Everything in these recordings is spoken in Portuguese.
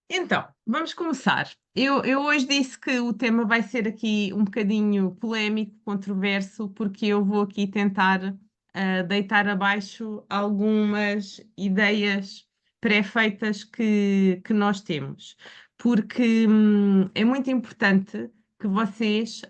Então, vamos começar. Eu hoje disse que o tema vai ser aqui um bocadinho polémico, controverso, porque eu vou aqui tentar deitar abaixo algumas ideias pré-feitas que nós temos. Porque é muito importante que vocês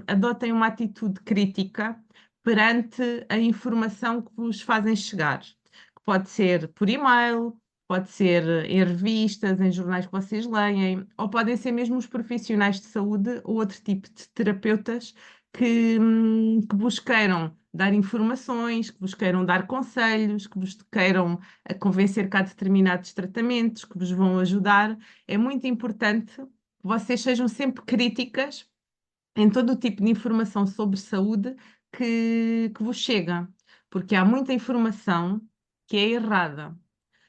adotem uma atitude crítica perante a informação que vos fazem chegar. Que pode ser por e-mail, pode ser em revistas, em jornais que vocês leem, ou podem ser mesmo os profissionais de saúde ou outro tipo de terapeutas que vos queiram dar informações, que vos queiram dar conselhos, que vos queiram convencer que há determinados tratamentos, que vos vão ajudar. É muito importante que vocês sejam sempre críticas em todo o tipo de informação sobre saúde que vos chega, porque há muita informação que é errada.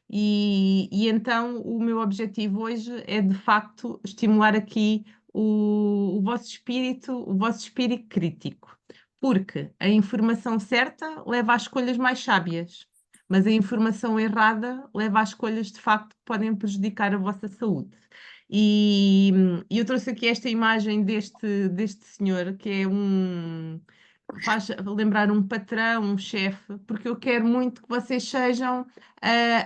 E então o meu objetivo hoje é de facto estimular aqui o vosso espírito crítico, porque a informação certa leva às escolhas mais sábias, mas a informação errada leva às escolhas de facto que podem prejudicar a vossa saúde. E eu trouxe aqui esta imagem deste senhor, que é que faz lembrar um patrão, um chefe, porque eu quero muito que vocês sejam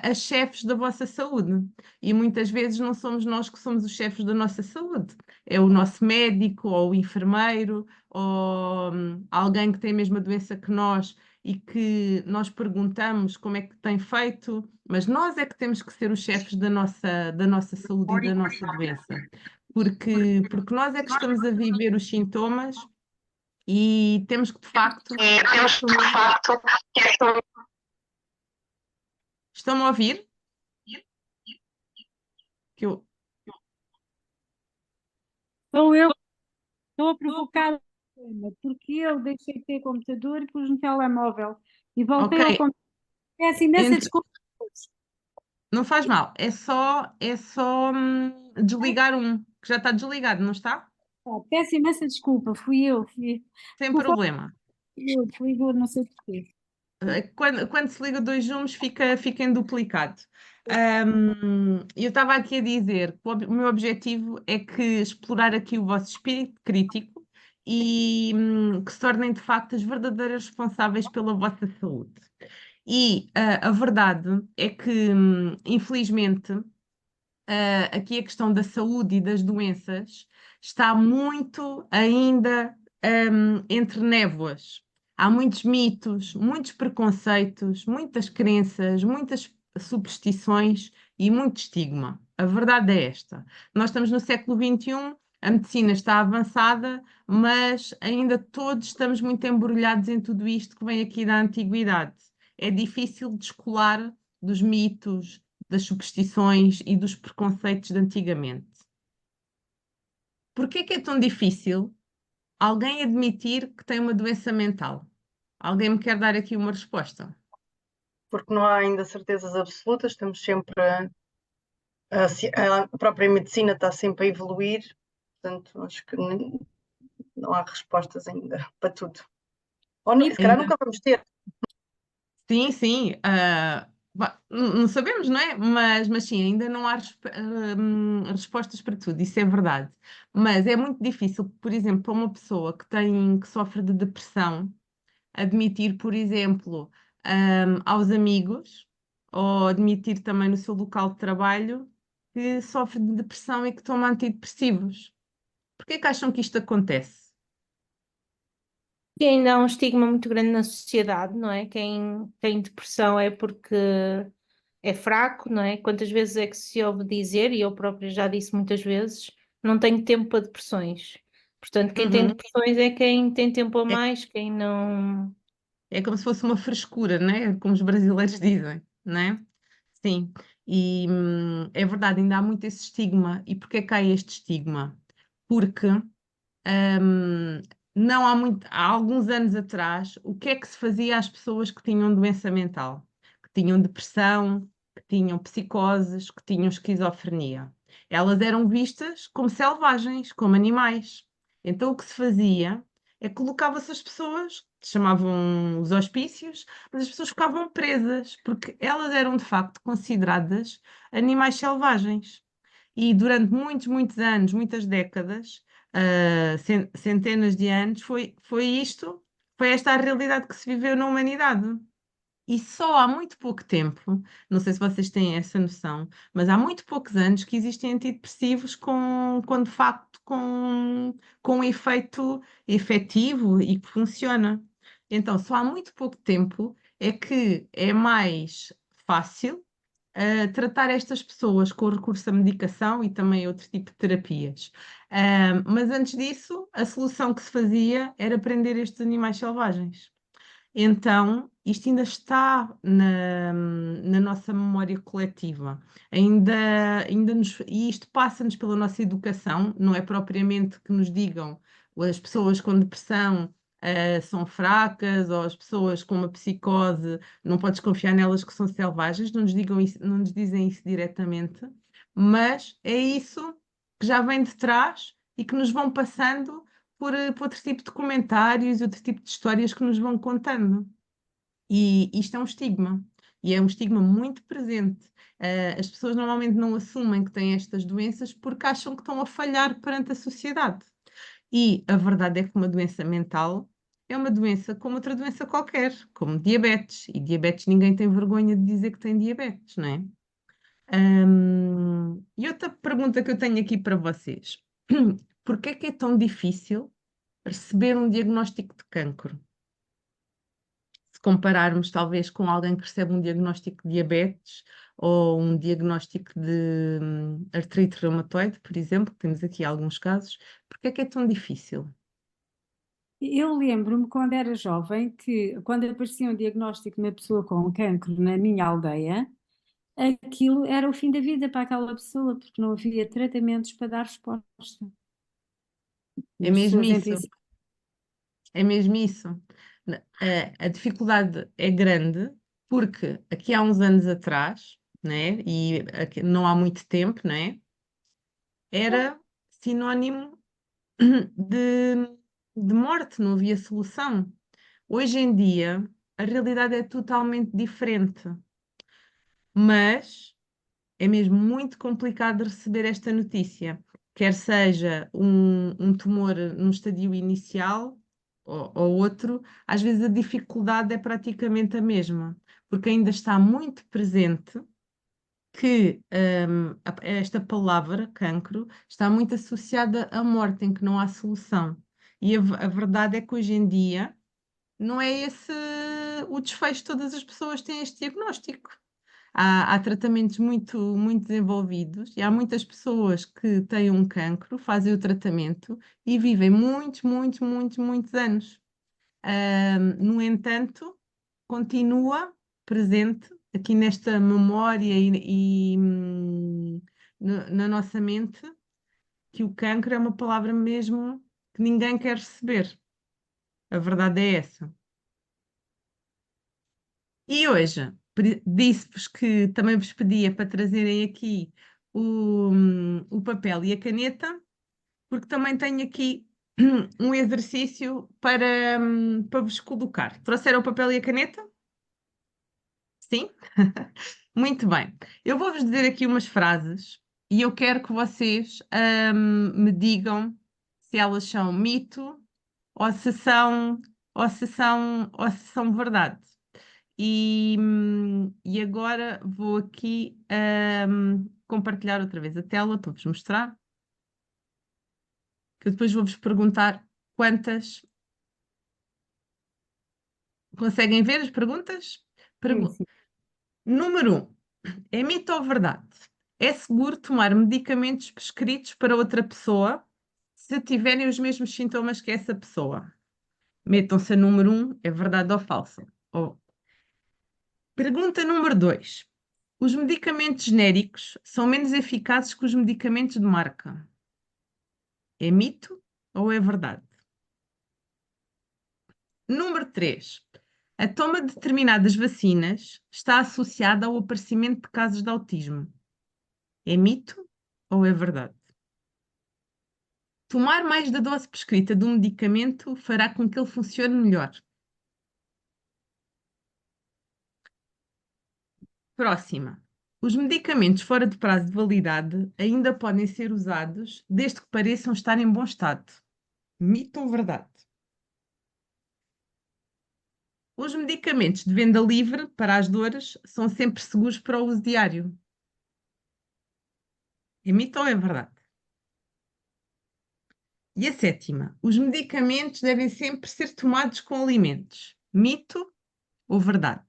as chefes da vossa saúde. E muitas vezes não somos nós que somos os chefes da nossa saúde. É o nosso médico, ou o enfermeiro, ou alguém que tem a mesma doença que nós e que nós perguntamos como é que tem feito, mas nós é que temos que ser os chefes da nossa saúde e da nossa doença. Porque nós é que estamos a viver os sintomas e temos que, de facto, ter assumir. Estão-me a ouvir? Que eu... Sou eu que estou a provocar o problema, porque eu deixei de ter computador e pus no telemóvel e Ok, voltei ao computador. Peço imensa entre... desculpa. não faz mal, é só desligar um, que já está desligado, não está? Peço imensa desculpa, fui eu. Sem Desculpa, problema. desligou, não sei porquê. Quando se liga dois zooms, fica em duplicado. Eu estava aqui a dizer que o meu objetivo é que explorar aqui o vosso espírito crítico e que se tornem de facto as verdadeiras responsáveis pela vossa saúde. E a verdade é que, infelizmente, aqui a questão da saúde e das doenças está muito ainda, entre névoas. Há muitos mitos, muitos preconceitos, muitas crenças, muitas superstições e muito estigma. A verdade é esta. Nós estamos no século XXI, a medicina está avançada, mas ainda todos estamos muito embrulhados em tudo isto que vem aqui da antiguidade. É difícil descolar dos mitos, das superstições e dos preconceitos de antigamente. Porquê que é tão difícil alguém admitir que tem uma doença mental? Alguém me quer dar aqui uma resposta? Porque não há ainda certezas absolutas, estamos sempre a própria medicina está sempre a evoluir, portanto, acho que não há respostas ainda para tudo. Ou E se calhar Ainda nunca vamos ter. sim, sim. Não sabemos, não é? Mas sim, ainda não há respostas para tudo, isso é verdade. Mas é muito difícil, por exemplo, para uma pessoa que sofre de depressão, admitir, por exemplo, aos amigos, ou admitir também no seu local de trabalho, que sofre de depressão e que toma antidepressivos. Porquê que acham que isto acontece? E ainda há um estigma muito grande na sociedade, não é? Quem tem depressão é porque é fraco, não é? Quantas vezes é que se ouve dizer, e eu própria já disse muitas vezes, não tenho tempo para depressões. Portanto, quem tem Uhum. depressões é quem tem tempo a mais, quem não. É como se fosse uma frescura, né? Como os brasileiros dizem, né? Sim, e é verdade, ainda há muito esse estigma. E porquê que há este estigma? Porque hum, não há muito, há alguns anos atrás, o que é que se fazia às pessoas que tinham doença mental? Que tinham depressão, que tinham psicoses, que tinham esquizofrenia. Elas eram vistas como selvagens, como animais. Então o que se fazia é que colocava-se as pessoas, chamavam os hospícios, mas as pessoas ficavam presas, porque elas eram de facto consideradas animais selvagens. e durante muitos, muitos anos, muitas décadas, centenas de anos, foi esta a realidade que se viveu na humanidade. E só há muito pouco tempo, não sei se vocês têm essa noção, mas há muito poucos anos que existem antidepressivos com de facto, com um efeito efetivo e que funciona. Então, só há muito pouco tempo é que é mais fácil tratar estas pessoas com recurso à medicação e também outro tipo de terapias. Mas antes disso, a solução que se fazia era prender estes animais selvagens. Então, isto ainda está na nossa memória coletiva. E isto passa-nos pela nossa educação, não é propriamente que nos digam as pessoas com depressão são fracas, ou as pessoas com uma psicose não podes confiar nelas que são selvagens, não nos digam isso, não nos dizem isso diretamente, mas é isso que já vem de trás e que nos vão passando por outro tipo de comentários, outro tipo de histórias que nos vão contando. E isto é um estigma, e é um estigma muito presente. As pessoas normalmente não assumem que têm estas doenças porque acham que estão a falhar perante a sociedade. E a verdade é que uma doença mental é uma doença como outra doença qualquer, como diabetes. E diabetes ninguém tem vergonha de dizer que tem diabetes, não é? E outra pergunta que eu tenho aqui para vocês: porquê é que é tão difícil receber um diagnóstico de cancro? Se compararmos talvez com alguém que recebe um diagnóstico de diabetes ou um diagnóstico de artrite reumatoide, por exemplo, temos aqui alguns casos, porque é que é tão difícil? Eu lembro-me quando era jovem que quando aparecia um diagnóstico de uma pessoa com cancro na minha aldeia, aquilo era o fim da vida para aquela pessoa, porque não havia tratamentos para dar resposta. É As mesmo pessoas em isso, princípio. é mesmo isso. A dificuldade é grande porque aqui há uns anos atrás, né, e não há muito tempo, né, era sinónimo de, de morte, não havia solução. Hoje em dia, a realidade é totalmente diferente, mas é mesmo muito complicado de receber esta notícia, quer seja um tumor num estadio inicial ou outro, às vezes a dificuldade é praticamente a mesma, porque ainda está muito presente que esta palavra, cancro, está muito associada à morte, em que não há solução. E a verdade é que hoje em dia não é esse o desfecho, todas as pessoas têm este diagnóstico. Há tratamentos muito, muito desenvolvidos e há muitas pessoas que têm um cancro, fazem o tratamento e vivem muitos, muitos, muitos, muitos anos. No entanto, continua presente aqui nesta memória na nossa mente que o cancro é uma palavra mesmo que ninguém quer receber. A verdade é essa. E hoje disse-vos que também vos pedia para trazerem aqui o papel e a caneta, porque também tenho aqui um exercício para vos colocar. Trouxeram o papel e a caneta? Sim? Muito bem. Eu vou-vos dizer aqui umas frases e eu quero que vocês me digam se elas são mito ou se são verdade. E agora vou aqui compartilhar outra vez a tela para vos mostrar. Que eu depois vou-vos perguntar quantas. Conseguem ver as perguntas? Sim, sim. Número 1. É mito ou verdade? É seguro tomar medicamentos prescritos para outra pessoa se tiverem os mesmos sintomas que essa pessoa? Metam-se a número 1, é verdade ou falso? Pergunta número 2. Os medicamentos genéricos são menos eficazes que os medicamentos de marca. É mito ou é verdade? Número 3. A toma de determinadas vacinas está associada ao aparecimento de casos de autismo. É mito ou é verdade? Tomar mais da dose prescrita de um medicamento fará com que ele funcione melhor. Próxima. Os medicamentos fora de prazo de validade ainda podem ser usados desde que pareçam estar em bom estado. Mito ou verdade? Os medicamentos de venda livre para as dores são sempre seguros para o uso diário. É mito ou é verdade? E a sétima, os medicamentos devem sempre ser tomados com alimentos. Mito ou verdade?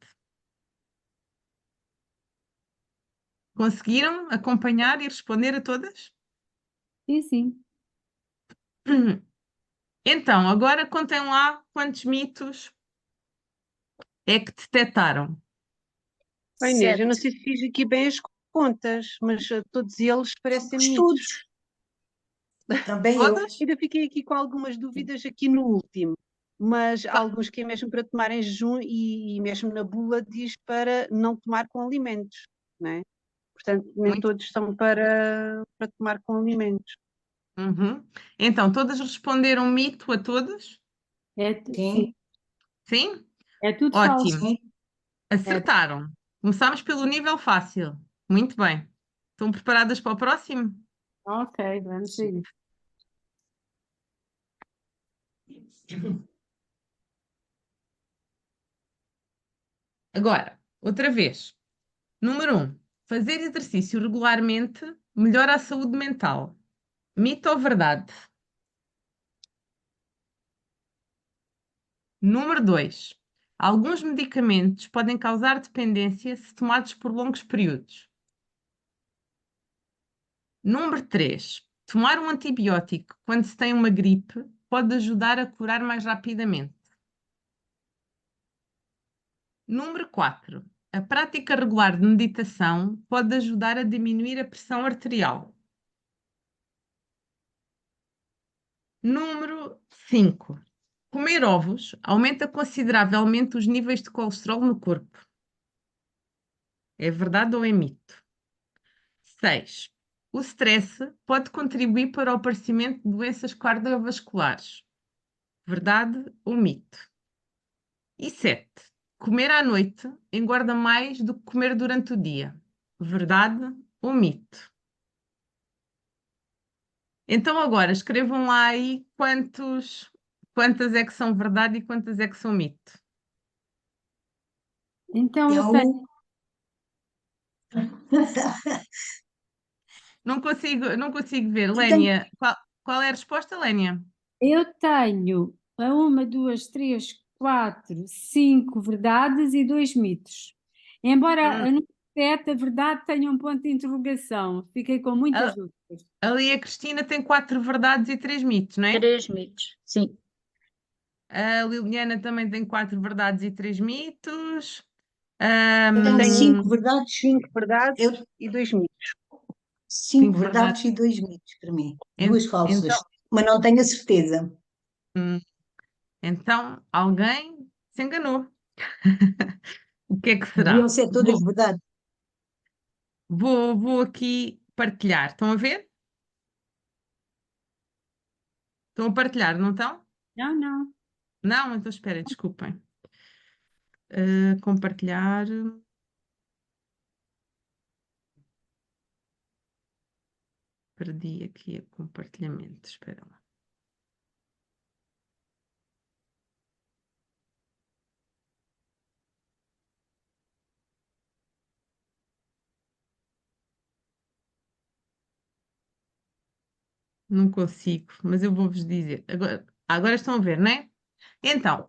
Conseguiram acompanhar e responder a todas? Sim, sim. Então, agora contem lá quantos mitos é que detectaram. Bem, Inês, eu não 7. sei se fiz aqui bem as contas, mas todos eles parecem mitos. Estudos. Também eu. Todas? Ainda fiquei aqui com algumas dúvidas aqui no último, mas há alguns que é mesmo para tomar em jejum e mesmo na bula diz para não tomar com alimentos, não é? Portanto, nem Muito. todos são para tomar com alimentos. Uhum. Então, todas responderam mito a todas? Sim, Sim, Sim? é tudo Ótimo. falso. sim. Acertaram. Começámos pelo nível fácil. Muito bem. Estão preparadas para o próximo? Ok, vamos aí. Agora, outra vez. Número 1. Fazer exercício regularmente melhora a saúde mental. Mito ou verdade? Número 2. Alguns medicamentos podem causar dependência se tomados por longos períodos. Número 3. Tomar um antibiótico quando se tem uma gripe pode ajudar a curar mais rapidamente. Número 4. A prática regular de meditação pode ajudar a diminuir a pressão arterial. Número 5. Comer ovos aumenta consideravelmente os níveis de colesterol no corpo. É verdade ou é mito? 6. O stress pode contribuir para o aparecimento de doenças cardiovasculares. Verdade ou mito? E 7. Comer à noite engorda mais do que comer durante o dia. Verdade ou mito? Então agora escrevam lá aí quantas é que são verdade e quantas é que são mito. Então eu tenho, Não consigo ver. Eu tenho- Lénia, qual é a resposta, Lénia? eu tenho a 1, 2, 3, 4, 5 verdades e 2 mitos. Embora a número 7, a verdade tenha um ponto de interrogação. Fiquei com muitas A- dúvidas. Ali a Cristina tem 4 verdades e 3 mitos, não é? 3 mitos, sim. A Liliana também tem 4 verdades e 3 mitos. Eu tenho Tenho 5 verdades, 5 verdades eu, e 2 mitos. 5 Cinco verdades verdades. e 2 mitos para mim. En- 2 falsas, Então, mas não tenho a certeza. então alguém se enganou. O que é que Deviam será? ser todas verdades. Vou aqui partilhar. Estão a ver? Estão a partilhar, não estão? Não, não. Não? Então esperem, desculpem. Compartilhar. Perdi aqui o compartilhamento. Espera lá. Não consigo, mas eu vou-vos dizer. Agora estão a ver, não é? Então,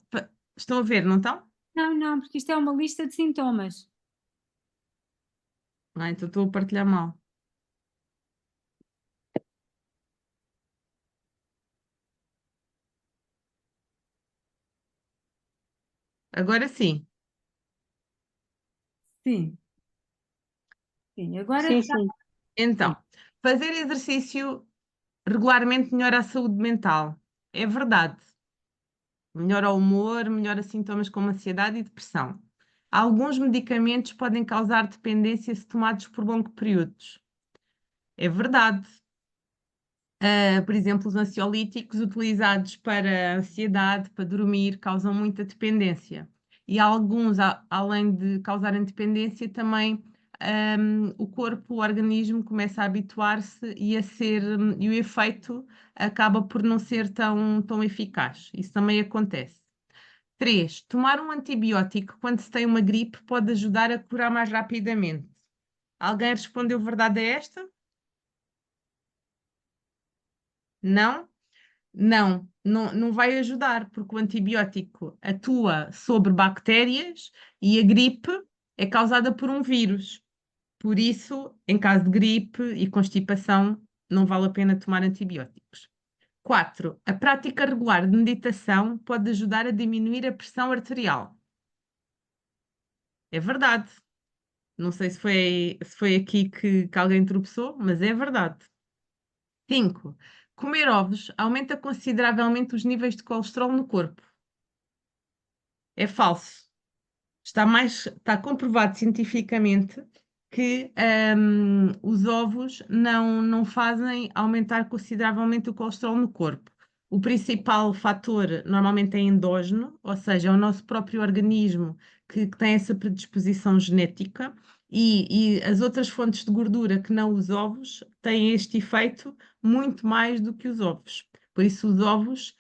estão a ver, não estão? Não, não, porque isto é uma lista de sintomas. Então estou a partilhar mal. Agora sim. Sim. Sim, agora Sim, está. sim. Então, fazer exercício regularmente melhora a saúde mental. É verdade. Melhora o humor, melhora sintomas como ansiedade e depressão. Alguns medicamentos podem causar dependência se tomados por longos períodos. É verdade. Por exemplo, os ansiolíticos utilizados para ansiedade, para dormir, causam muita dependência. E alguns, além de causarem dependência, também o corpo, o organismo começa a habituar-se e e o efeito acaba por não ser tão eficaz. Isso também acontece. 3. Tomar um antibiótico quando se tem uma gripe pode ajudar a curar mais rapidamente. Alguém respondeu verdade a esta? Não? Não vai ajudar, porque o antibiótico atua sobre bactérias e a gripe é causada por um vírus. Por isso, em caso de gripe e constipação, não vale a pena tomar antibióticos. 4. A prática regular de meditação pode ajudar a diminuir a pressão arterial. É verdade. Não sei se foi aqui que alguém tropeçou, mas é verdade. 5. Comer ovos aumenta consideravelmente os níveis de colesterol no corpo. É falso. Está comprovado cientificamente que os ovos não fazem aumentar consideravelmente o colesterol no corpo. O principal fator normalmente é endógeno, ou seja, é o nosso próprio organismo que tem essa predisposição genética, e as outras fontes de gordura que não os ovos têm este efeito muito mais do que os ovos. Por isso, os ovos,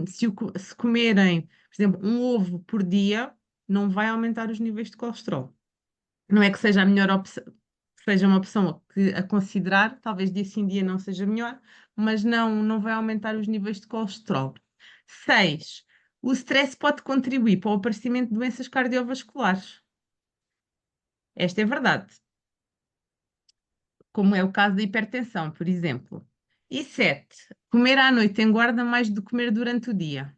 se comerem, por exemplo, um ovo por dia, não vai aumentar os níveis de colesterol. Não é que seja a melhor opção, seja uma opção a considerar, talvez dia sim dia não seja melhor, mas não vai aumentar os níveis de colesterol. 6. O stress pode contribuir para o aparecimento de doenças cardiovasculares. Esta é verdade, como é o caso da hipertensão, por exemplo. E 7. Comer à noite engorda mais do que comer durante o dia.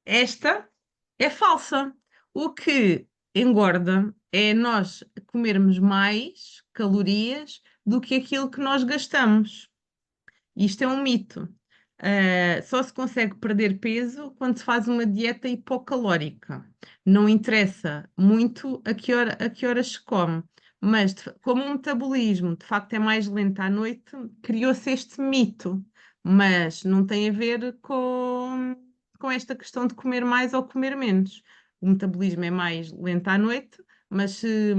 Esta é falsa. O que engorda é nós comermos mais calorias do que aquilo que nós gastamos. Isto é um mito. Só se consegue perder peso quando se faz uma dieta hipocalórica. Não interessa muito a que horas se come, mas como o metabolismo de facto é mais lento à noite, criou-se este mito, mas não tem a ver com esta questão de comer mais ou comer menos. O metabolismo é mais lento à noite, mas se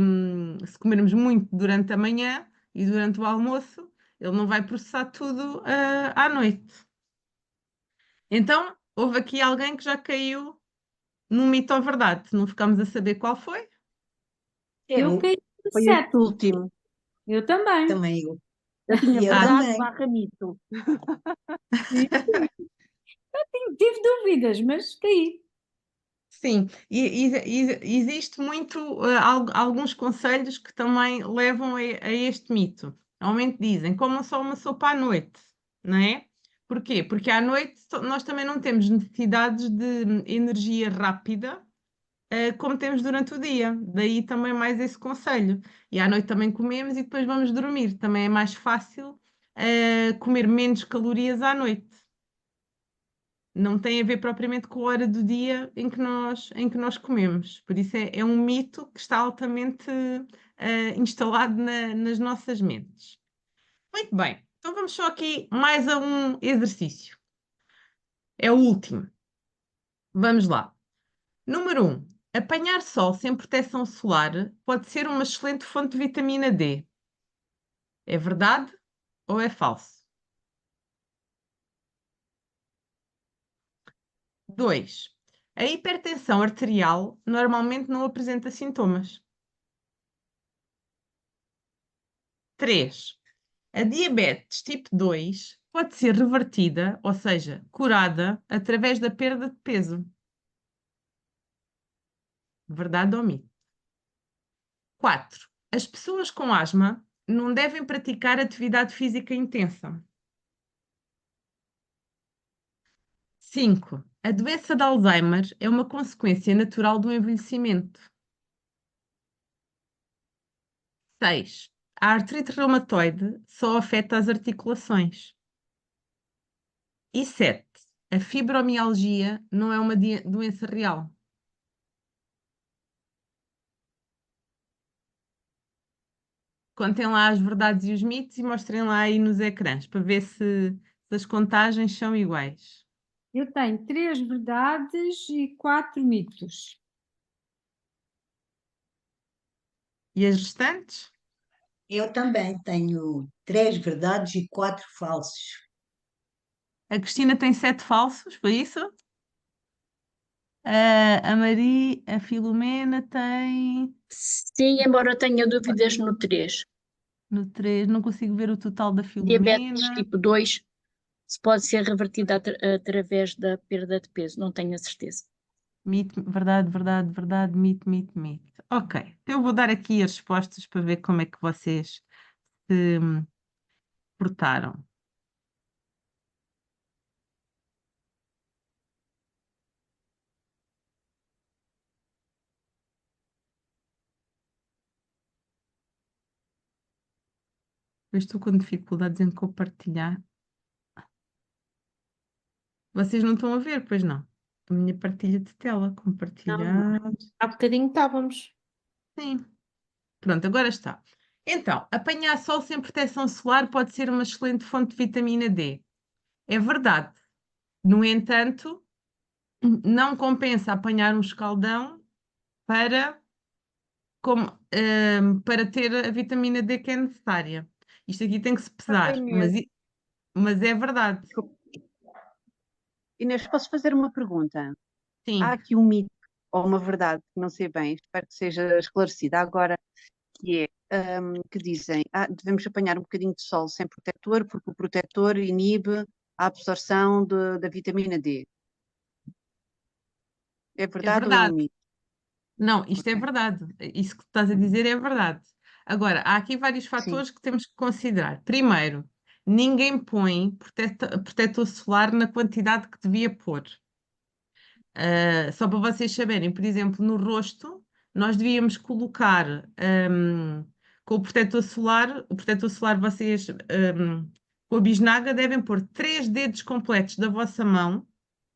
comermos muito durante a manhã e durante o almoço, ele não vai processar tudo à noite. Então, houve aqui alguém que já caiu num mito ou verdade. Não ficamos a saber qual foi? Eu caí no Foi 7. este último. Eu também. Também eu. Eu tinha E eu verdade também. barra mito. Tive dúvidas, mas caí. Sim, e existe muito alguns conselhos que também levam a este mito. Normalmente dizem, comam só uma sopa à noite, não é? Porquê? Porque à noite nós também não temos necessidades de energia rápida, como temos durante o dia. Daí também mais esse conselho. E à noite também comemos e depois vamos dormir. Também é mais fácil, comer menos calorias à noite. Não tem a ver propriamente com a hora do dia em que nós comemos. Por isso é um mito que está altamente instalado nas nossas mentes. Muito bem, então vamos só aqui mais a um exercício. É o último. Vamos lá. Número 1. Apanhar sol sem proteção solar pode ser uma excelente fonte de vitamina D. É verdade ou é falso? 2. A hipertensão arterial normalmente não apresenta sintomas. 3. A diabetes tipo 2 pode ser revertida, ou seja, curada, através da perda de peso. Verdade ou mito? 4. As pessoas com asma não devem praticar atividade física intensa. 5. A doença de Alzheimer é uma consequência natural do envelhecimento. 6. A artrite reumatoide só afeta as articulações. E 7. A fibromialgia não é uma doença real. Contem lá as verdades e os mitos e mostrem lá aí nos ecrãs para ver se as contagens são iguais. Eu tenho 3 verdades e 4 mitos. E as restantes? Eu também tenho 3 verdades e 4 falsos. A Cristina tem 7 falsos, foi isso? A Maria, a Filomena tem Sim, embora tenha dúvidas no 3. no 3, não consigo ver o total da Diabetes Filomena. tipo 2, se pode ser revertida através da perda de peso, não tenho a certeza. Mito, verdade, verdade, verdade, mito, mito, mito. Ok, então eu vou dar aqui as respostas para ver como é que vocês se portaram. Eu estou com dificuldades em compartilhar. Vocês não estão a ver, pois não? A minha partilha de tela, compartilhar. Há bocadinho estávamos. Sim. Pronto, agora está. Então, apanhar sol sem proteção solar pode ser uma excelente fonte de vitamina D. É verdade. No entanto, não compensa apanhar um escaldão para, para ter a vitamina D que é necessária. Isto aqui tem que se Ai, pesar, Inês, mas é verdade. desculpa. Inês, posso fazer uma pergunta? Há Sim, aqui um mito ou uma verdade, que não sei bem, espero que seja esclarecida agora, que é que dizem, devemos apanhar um bocadinho de sol sem protetor, porque o protetor inibe a absorção da vitamina D. É é verdade ou é um verdade. mito? Não, isto é Ok. verdade. Isso que tu estás a dizer é verdade. Agora, há aqui vários Sim, fatores que temos que considerar. Primeiro, ninguém põe protetor solar na quantidade que devia pôr. Só para vocês saberem, por exemplo, no rosto, nós devíamos colocar com o protetor solar vocês com a bisnaga devem pôr 3 dedos completos da vossa mão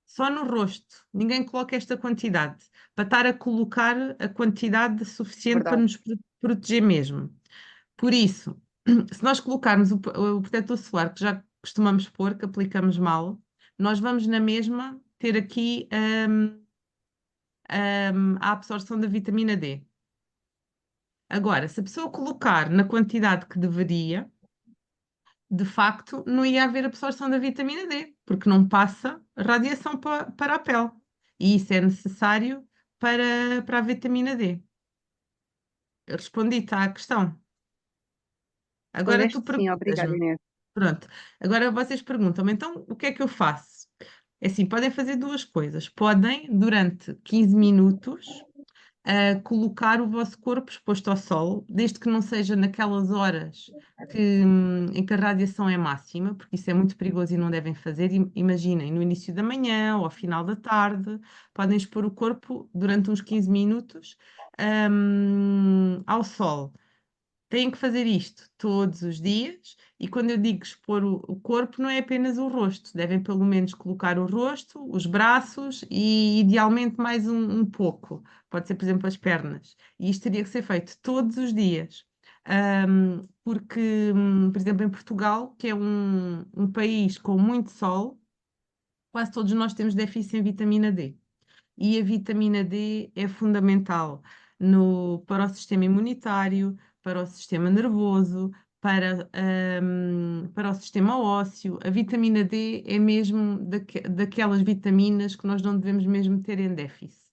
só no rosto. Ninguém coloca esta quantidade, para estar a colocar a quantidade suficiente para verdade. nos proteger mesmo. Por isso, se nós colocarmos o protetor solar que já costumamos pôr, que aplicamos mal, nós vamos na mesma ter aqui a absorção da vitamina D. Agora, se a pessoa colocar na quantidade que deveria, de facto, não ia haver absorção da vitamina D, porque não passa radiação para a pele. E isso é necessário para a vitamina D. Eu respondi-te à questão. Agora tu Respondeste sim, obrigada, perguntas-me. Inês. Pronto. Agora vocês perguntam-me, então, o que é que eu faço? É assim, podem fazer duas coisas. Podem, durante 15 minutos, colocar o vosso corpo exposto ao sol, desde que não seja naquelas horas em que a radiação é máxima, porque isso é muito perigoso e não devem fazer. Imaginem, no início da manhã ou ao final da tarde, podem expor o corpo durante uns 15 minutos, ao sol. Têm que fazer isto todos os dias, e quando eu digo expor o corpo, não é apenas o rosto, devem pelo menos colocar o rosto, os braços e idealmente mais um pouco, pode ser, por exemplo, as pernas. E isto teria que ser feito todos os dias. Porque, por exemplo, em Portugal, que é um país com muito sol, quase todos nós temos déficit em vitamina D. E a vitamina D é fundamental para o sistema imunitário, para o sistema nervoso, para o sistema ósseo. A vitamina D é mesmo daquelas vitaminas que nós não devemos mesmo ter em déficit.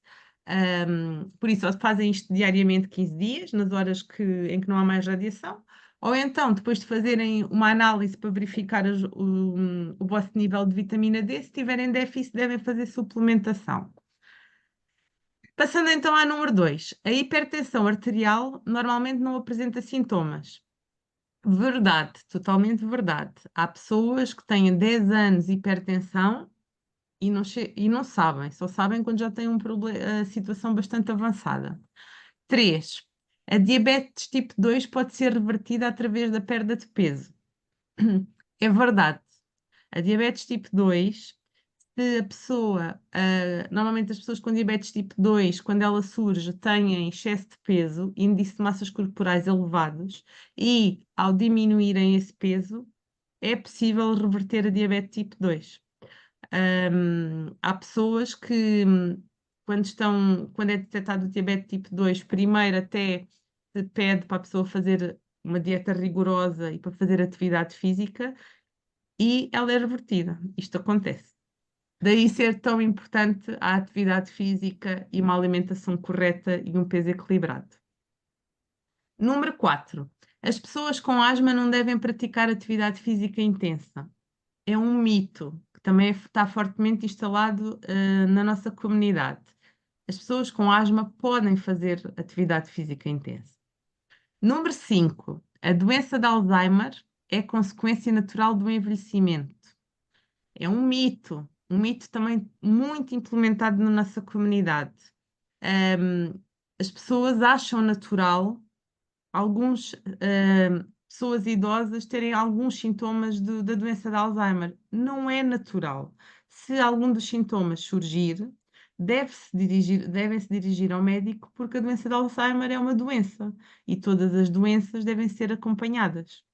Por isso, ou fazem isto diariamente 15 dias, nas horas em que não há mais radiação, ou então, depois de fazerem uma análise para verificar o vosso nível de vitamina D, se tiverem déficit, devem fazer suplementação. Passando então à número 2, a hipertensão arterial normalmente não apresenta sintomas. Verdade, totalmente verdade. Há pessoas que têm 10 anos de hipertensão e não sabem, só sabem quando já têm a situação bastante avançada. 3. A diabetes tipo 2 pode ser revertida através da perda de peso. É verdade. A diabetes tipo 2, se a pessoa, normalmente as pessoas com diabetes tipo 2, quando ela surge, têm excesso de peso, índice de massas corporais elevados, e ao diminuírem esse peso, é possível reverter a diabetes tipo 2. Há pessoas que, quando é detectado o diabetes tipo 2, primeiro até se pede para a pessoa fazer uma dieta rigorosa e para fazer atividade física e ela é revertida. Isto acontece. Daí ser tão importante a atividade física e uma alimentação correta e um peso equilibrado. Número 4. As pessoas com asma não devem praticar atividade física intensa. É um mito que também está fortemente instalado na nossa comunidade. As pessoas com asma podem fazer atividade física intensa. Número 5. A doença de Alzheimer é consequência natural do envelhecimento. É um mito também muito implementado na nossa comunidade. As pessoas acham natural pessoas idosas terem alguns sintomas da doença de Alzheimer. Não é natural. Se algum dos sintomas surgir, devem-se dirigir ao médico, porque a doença de Alzheimer é uma doença e todas as doenças devem ser acompanhadas.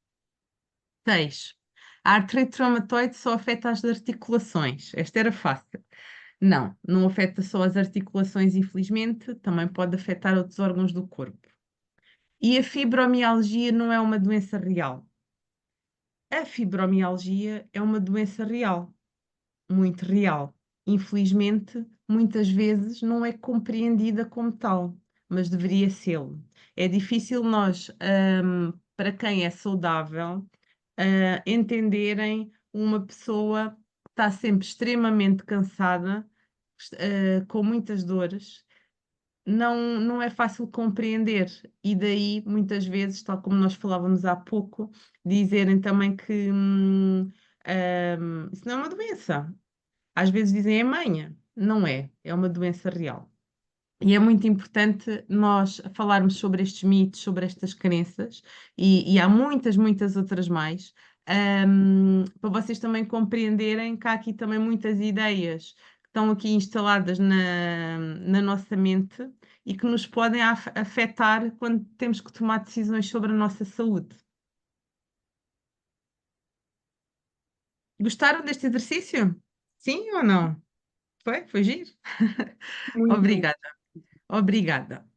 6. A artrite reumatoide só afeta as articulações. Esta era fácil. Não afeta só as articulações, infelizmente, também pode afetar outros órgãos do corpo. E a fibromialgia não é uma doença real. A fibromialgia é uma doença real, muito real. Infelizmente, muitas vezes não é compreendida como tal, mas deveria ser. É difícil nós, para quem é saudável, entenderem uma pessoa que está sempre extremamente cansada, com muitas dores. Não é fácil compreender, e daí muitas vezes, tal como nós falávamos há pouco, dizerem também que isso não é uma doença. Às vezes dizem é manha, não é, é uma doença real. E é muito importante nós falarmos sobre estes mitos, sobre estas crenças, e há muitas, muitas outras mais, para vocês também compreenderem que há aqui também muitas ideias que estão aqui instaladas na nossa mente e que nos podem afetar quando temos que tomar decisões sobre a nossa saúde. Gostaram deste exercício? Sim ou não? Foi? Foi giro? Muito. Obrigada. Obrigada.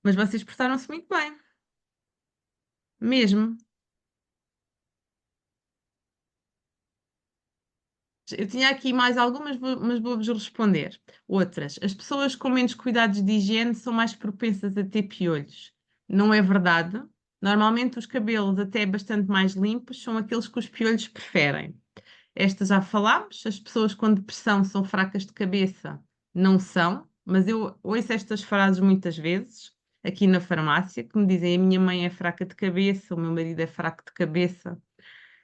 Mas vocês portaram-se muito bem. Mesmo. Eu tinha aqui mais algumas, mas vou-vos responder. Outras. As pessoas com menos cuidados de higiene são mais propensas a ter piolhos. Não é verdade. Normalmente os cabelos até bastante mais limpos são aqueles que os piolhos preferem. Esta já falámos. As pessoas com depressão são fracas de cabeça. Não são, mas eu ouço estas frases muitas vezes aqui na farmácia, que me dizem a minha mãe é fraca de cabeça, o meu marido é fraco de cabeça.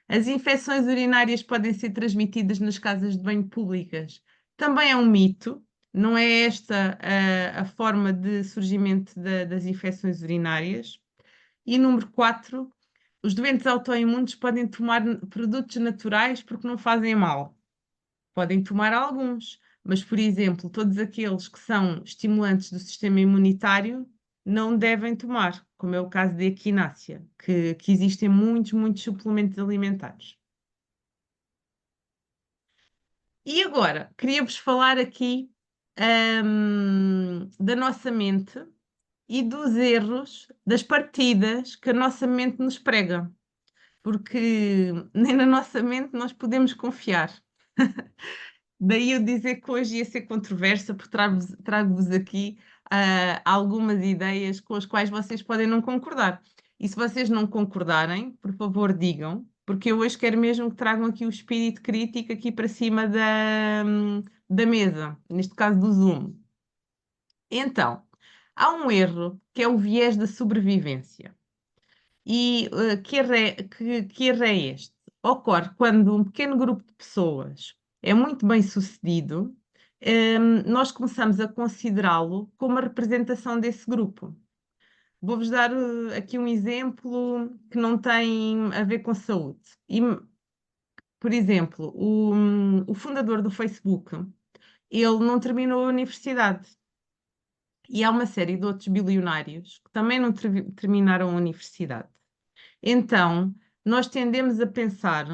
As infecções urinárias podem ser transmitidas nas casas de banho públicas. Também é um mito, não é esta a forma de surgimento das infecções urinárias. E número 4, os doentes autoimunes podem tomar produtos naturais porque não fazem mal. Podem tomar alguns, mas, por exemplo, todos aqueles que são estimulantes do sistema imunitário não devem tomar, como é o caso da equinácea, que existem muitos, muitos suplementos alimentares. E agora, queria-vos falar aqui da nossa mente e dos erros, das partidas que a nossa mente nos prega, porque nem na nossa mente nós podemos confiar. Daí eu dizer que hoje ia ser controversa, porque trago-vos aqui algumas ideias com as quais vocês podem não concordar. E se vocês não concordarem, por favor, digam, porque eu hoje quero mesmo que tragam aqui o espírito crítico aqui para cima da mesa, neste caso do Zoom. Então, há um erro que é o viés da sobrevivência. E que erro é este? Ocorre quando um pequeno grupo de pessoas é muito bem sucedido, nós começamos a considerá-lo como a representação desse grupo. Vou-vos dar aqui um exemplo que não tem a ver com saúde. Por exemplo, o fundador do Facebook, ele não terminou a universidade. E há uma série de outros bilionários que também não terminaram a universidade. Então, nós tendemos a pensar,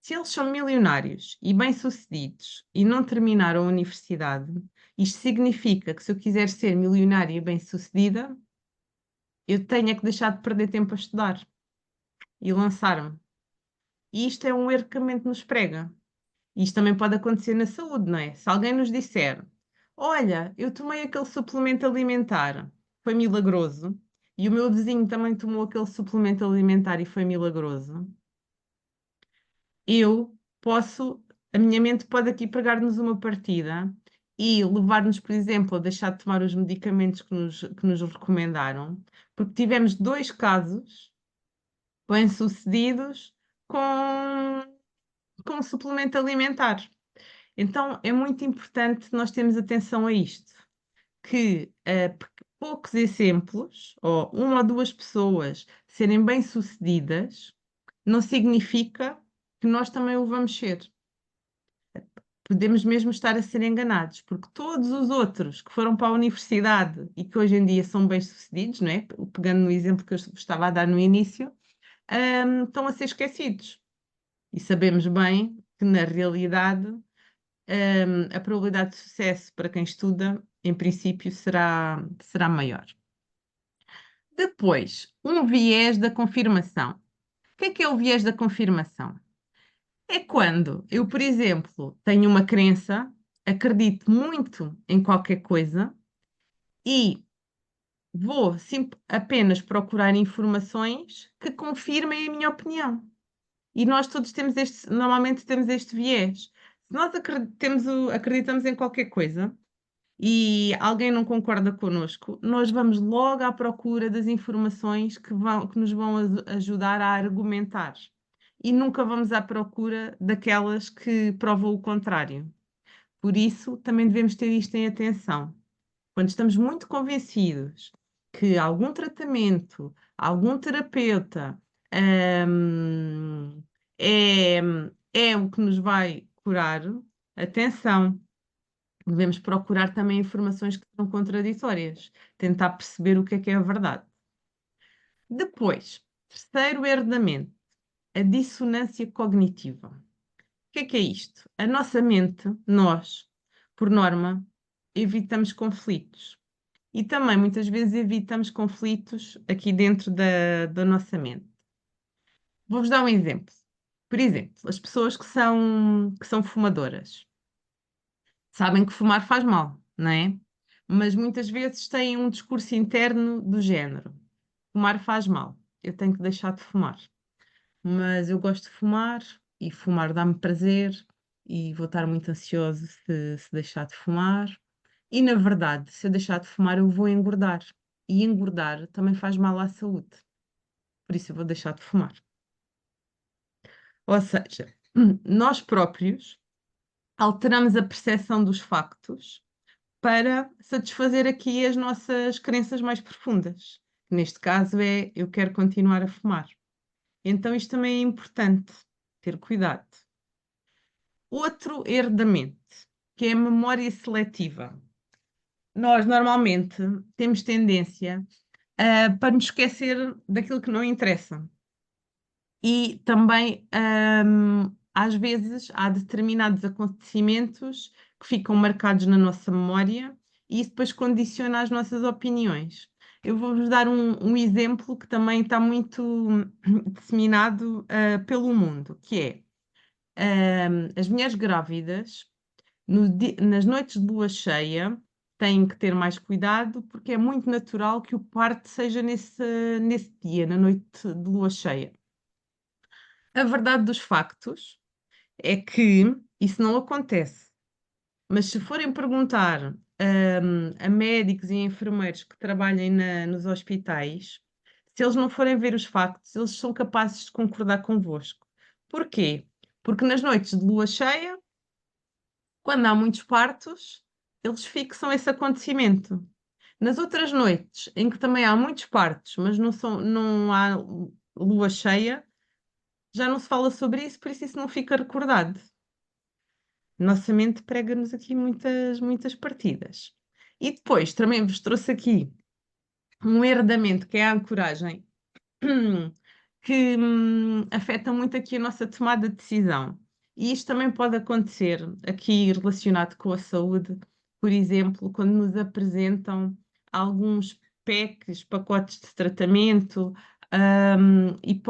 se eles são milionários e bem-sucedidos e não terminaram a universidade, Isto significa que se eu quiser ser milionária e bem-sucedida, eu tenho é que deixar de perder tempo a estudar e lançar-me. E isto é um erro que a mente nos prega. Isto também pode acontecer na saúde, não é? Se alguém nos disser, olha, eu tomei aquele suplemento alimentar, foi milagroso, e o meu vizinho também tomou aquele suplemento alimentar e foi milagroso, a minha mente pode aqui pregar-nos uma partida e levar-nos, por exemplo, a deixar de tomar os medicamentos que nos recomendaram, porque tivemos 2 casos bem-sucedidos com um suplemento alimentar. Então, é muito importante nós termos atenção a isto, que poucos exemplos, ou 1 ou 2 pessoas serem bem-sucedidas, não significa que nós também o vamos ser. Podemos mesmo estar a ser enganados, porque todos os outros que foram para a universidade e que hoje em dia são bem-sucedidos, não é? Pegando no exemplo que eu estava a dar no início, estão a ser esquecidos. E sabemos bem que, na realidade, a probabilidade de sucesso para quem estuda, em princípio, será maior. Depois, um viés da confirmação. O que é o viés da confirmação? É quando eu, por exemplo, tenho uma crença, acredito muito em qualquer coisa e vou apenas procurar informações que confirmem a minha opinião. E nós todos normalmente temos este viés. Se nós acreditamos em qualquer coisa e alguém não concorda connosco, nós vamos logo à procura das informações que nos vão ajudar a argumentar. E nunca vamos à procura daquelas que provam o contrário. Por isso, também devemos ter isto em atenção. Quando estamos muito convencidos que algum tratamento, algum terapeuta, hum, é, é o que nos vai curar, atenção, devemos procurar também informações que são contraditórias, tentar perceber o que é a verdade. Depois, terceiro erro da mente, a dissonância cognitiva. O que é isto? A nossa mente, nós, por norma, evitamos conflitos. E também, muitas vezes, evitamos conflitos aqui dentro da nossa mente. Vou-vos dar um exemplo. Por exemplo, as pessoas que são fumadoras sabem que fumar faz mal, não é? Mas muitas vezes têm um discurso interno do género: fumar faz mal, eu tenho que deixar de fumar. Mas eu gosto de fumar e fumar dá-me prazer e vou estar muito ansioso se deixar de fumar. E na verdade, se eu deixar de fumar, eu vou engordar. E engordar também faz mal à saúde. Por isso eu vou deixar de fumar. Ou seja, nós próprios alteramos a percepção dos factos para satisfazer aqui as nossas crenças mais profundas. Neste caso é, eu quero continuar a fumar. Então isto também é importante, ter cuidado. Outro erro da mente, que é a memória seletiva. Nós normalmente temos tendência para nos esquecer daquilo que não interessa. E também, às vezes, há determinados acontecimentos que ficam marcados na nossa memória e isso depois condiciona as nossas opiniões. Eu vou-vos dar um exemplo que também está muito disseminado pelo mundo, que é as mulheres grávidas, nas noites de lua cheia, têm que ter mais cuidado porque é muito natural que o parto seja nesse dia, na noite de lua cheia. A verdade dos factos é que isso não acontece. Mas se forem perguntar a médicos e enfermeiros que trabalhem nos hospitais, se eles não forem ver os factos, eles são capazes de concordar convosco. Porquê? Porque nas noites de lua cheia, quando há muitos partos, eles fixam esse acontecimento. Nas outras noites, em que também há muitos partos, mas não há lua cheia, já não se fala sobre isso, por isso não fica recordado. Nossa mente prega-nos aqui muitas, muitas partidas. E depois também vos trouxe aqui um erro da mente, que é a ancoragem, que afeta muito aqui a nossa tomada de decisão. E isto também pode acontecer aqui relacionado com a saúde, por exemplo, quando nos apresentam alguns PECs, pacotes de tratamento, e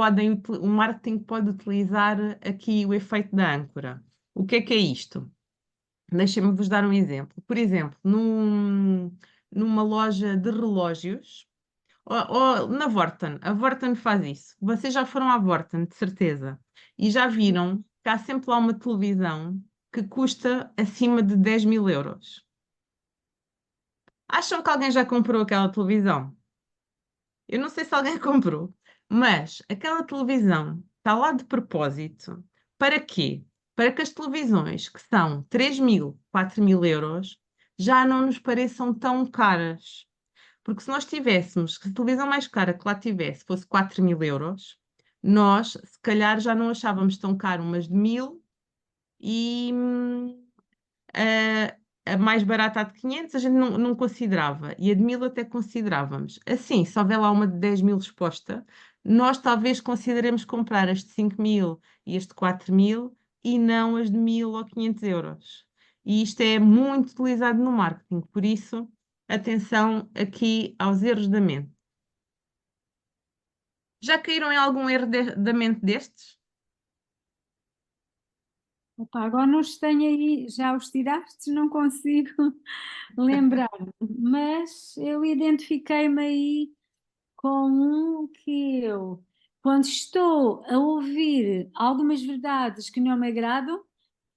o marketing pode utilizar aqui o efeito da âncora. O que é isto? Deixem-me vos dar um exemplo. Por exemplo, numa loja de relógios, ou na Vorten, a Vorten faz isso. Vocês já foram à Vorten, de certeza, e já viram que há sempre lá uma televisão que custa acima de 10.000 euros. Acham que alguém já comprou aquela televisão? Eu não sei se alguém comprou, mas aquela televisão está lá de propósito. Para quê? Para que as televisões que são 3.000, 4.000 euros já não nos pareçam tão caras. Porque se nós tivéssemos, se a televisão mais cara que lá tivesse fosse 4.000 euros, nós se calhar já não achávamos tão caro umas de 1.000 e a mais barata, a de 500, a gente não considerava. E a de 1.000 até considerávamos. Assim, se houver lá uma de 10.000 exposta, nós talvez consideremos comprar as de 5.000 e as de 4.000 e não as de 1.000 ou 500 euros. E isto é muito utilizado no marketing, por isso, atenção aqui aos erros da mente. Já caíram em algum erro da mente destes? Opa, agora não os tenho aí, já os tiraste, não consigo lembrar, mas eu identifiquei-me aí com um que eu, quando estou a ouvir algumas verdades que não me agradam,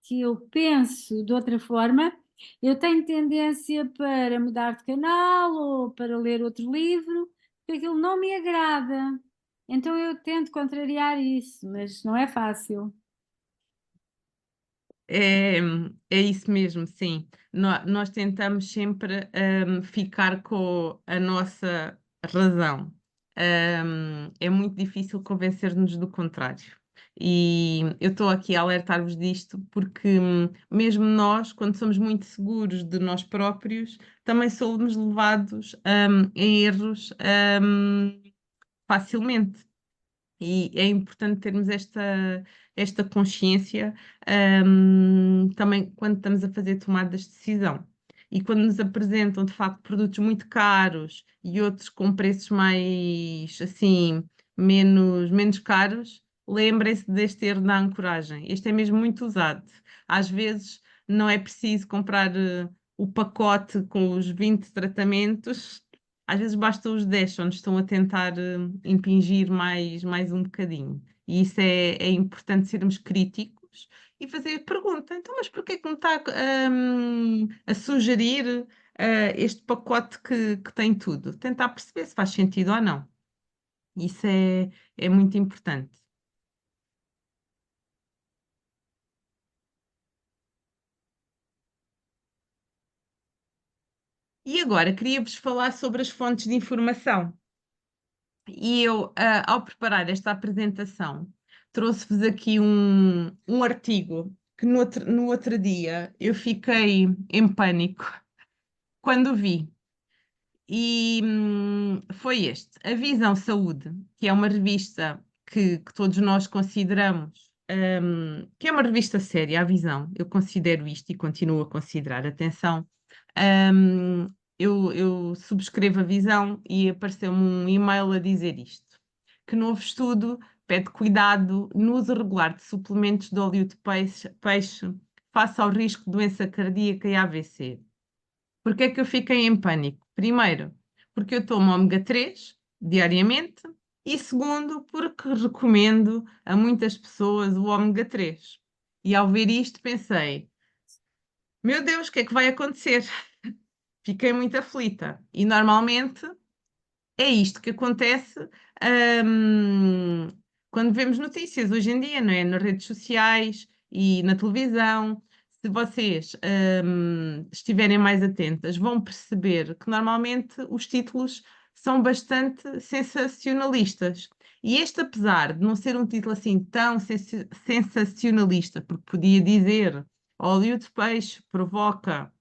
que eu penso de outra forma, eu tenho tendência para mudar de canal ou para ler outro livro, porque aquilo não me agrada. Então eu tento contrariar isso, mas não é fácil. É, é isso mesmo, sim. Nós tentamos sempre ficar com a nossa razão. É muito difícil convencer-nos do contrário. E eu estou aqui a alertar-vos disto porque, mesmo nós, quando somos muito seguros de nós próprios, também somos levados em erros facilmente. E é importante termos esta consciência, também quando estamos a fazer tomadas de decisão. E quando nos apresentam, de facto, produtos muito caros e outros com preços mais, assim, menos caros, lembrem-se deste erro da ancoragem. Este é mesmo muito usado. Às vezes não é preciso comprar o pacote com os 20 tratamentos, às vezes basta os 10, só nos estão a tentar impingir mais um bocadinho. E isso é importante sermos críticos e fazer pergunta. Então, mas porquê que me está a sugerir este pacote que tem tudo? Tentar perceber se faz sentido ou não. Isso é muito importante. E agora, queria-vos falar sobre as fontes de informação. E eu, ao preparar esta apresentação, trouxe-vos aqui um artigo que no outro dia eu fiquei em pânico quando vi. E foi este, a Visão Saúde, que é uma revista que todos nós consideramos, que é uma revista séria, a Visão. Eu considero isto e continuo a considerar. Atenção, hum, eu subscrevo a Visão e apareceu-me um e-mail a dizer isto, que novo estudo pede cuidado no uso regular de suplementos de óleo de peixe face ao risco de doença cardíaca e AVC. Porquê é que eu fiquei em pânico? Primeiro, porque eu tomo ômega 3 diariamente e segundo, porque recomendo a muitas pessoas o ômega 3. E ao ver isto pensei, meu Deus, o que é que vai acontecer? Fiquei muito aflita. E normalmente é isto que acontece, hum, quando vemos notícias hoje em dia, não é? Nas redes sociais e na televisão. Se vocês, estiverem mais atentas, vão perceber que normalmente os títulos são bastante sensacionalistas. E este, apesar de não ser um título assim tão sensacionalista, porque podia dizer óleo de peixe provoca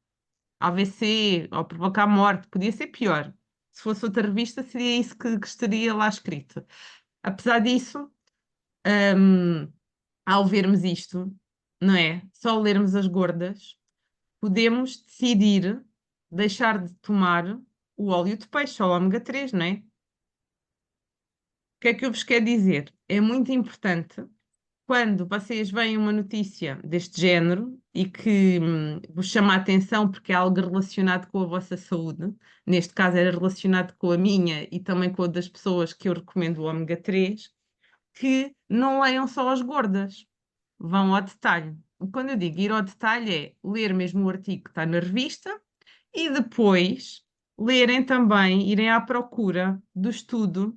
AVC ou provocar morte, podia ser pior. Se fosse outra revista, seria isso que estaria lá escrito. Apesar disso, hum, ao vermos isto, não é? Só lermos as gordas, podemos decidir deixar de tomar o óleo de peixe, ou ômega 3, não é? O que é que eu vos quero dizer? É muito importante quando vocês veem uma notícia deste género e que vos chama a atenção porque é algo relacionado com a vossa saúde, neste caso era relacionado com a minha e também com a das pessoas que eu recomendo o ômega 3, que não leiam só as gordas, vão ao detalhe. E quando eu digo ir ao detalhe é ler mesmo o artigo que está na revista e depois lerem também, irem à procura do estudo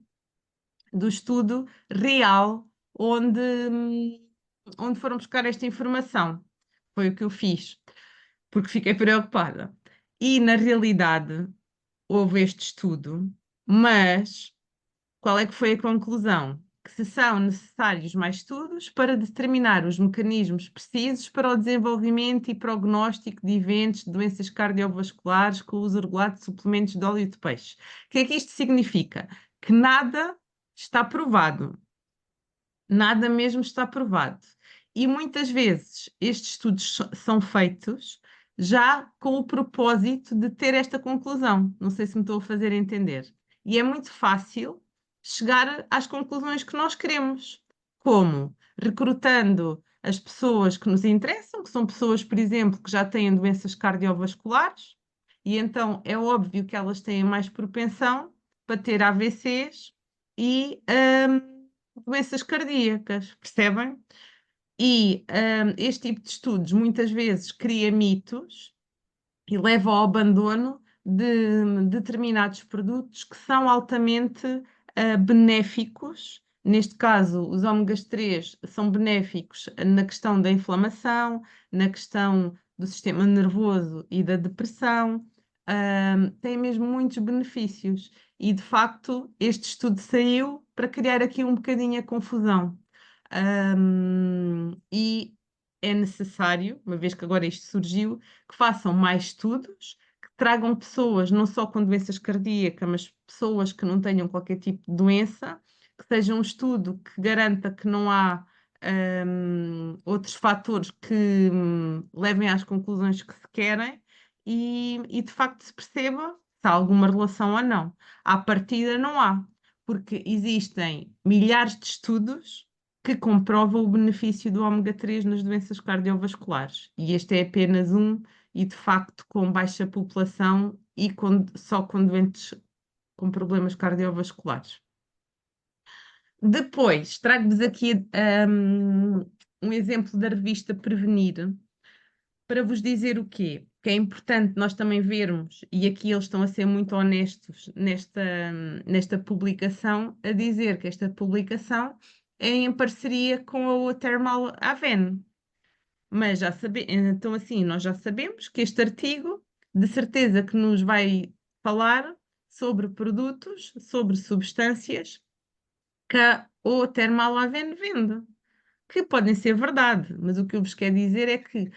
real onde foram buscar esta informação. Foi o que eu fiz, porque fiquei preocupada. E, na realidade, houve este estudo, mas qual é que foi a conclusão? Que se são necessários mais estudos para determinar os mecanismos precisos para o desenvolvimento e prognóstico de eventos de doenças cardiovasculares com o uso regular de suplementos de óleo de peixe. O que é que isto significa? Que nada está provado. Nada mesmo está provado. E muitas vezes estes estudos são feitos já com o propósito de ter esta conclusão. Não sei se me estou a fazer entender. E é muito fácil chegar às conclusões que nós queremos. Como? Recrutando as pessoas que nos interessam, que são pessoas, por exemplo, que já têm doenças cardiovasculares, e então é óbvio que elas têm mais propensão para ter AVCs e doenças cardíacas, percebem? E este tipo de estudos muitas vezes cria mitos e leva ao abandono de determinados produtos que são altamente benéficos. Neste caso, os ômegas 3 são benéficos na questão da inflamação, na questão do sistema nervoso e da depressão. Têm mesmo muitos benefícios. E, de facto, este estudo saiu para criar aqui um bocadinho a confusão. E é necessário, uma vez que agora isto surgiu, que façam mais estudos, que tragam pessoas não só com doenças cardíacas, mas pessoas que não tenham qualquer tipo de doença, que seja um estudo que garanta que não há outros fatores que levem às conclusões que se querem e de facto se perceba se há alguma relação ou não. À partida não há, porque existem milhares de estudos que comprovam o benefício do ômega 3 nas doenças cardiovasculares. E este é apenas um, e de facto com baixa população e só com doentes com problemas cardiovasculares. Depois, trago-vos aqui um exemplo da revista Prevenir, para vos dizer o quê? Que é importante nós também vermos, e aqui eles estão a ser muito honestos nesta publicação, a dizer que esta publicação é em parceria com a Thermal Aven. Mas então assim, nós já sabemos que este artigo, de certeza que nos vai falar sobre produtos, sobre substâncias que a Thermal Aven vende, que podem ser verdade, mas o que eu vos quero dizer é que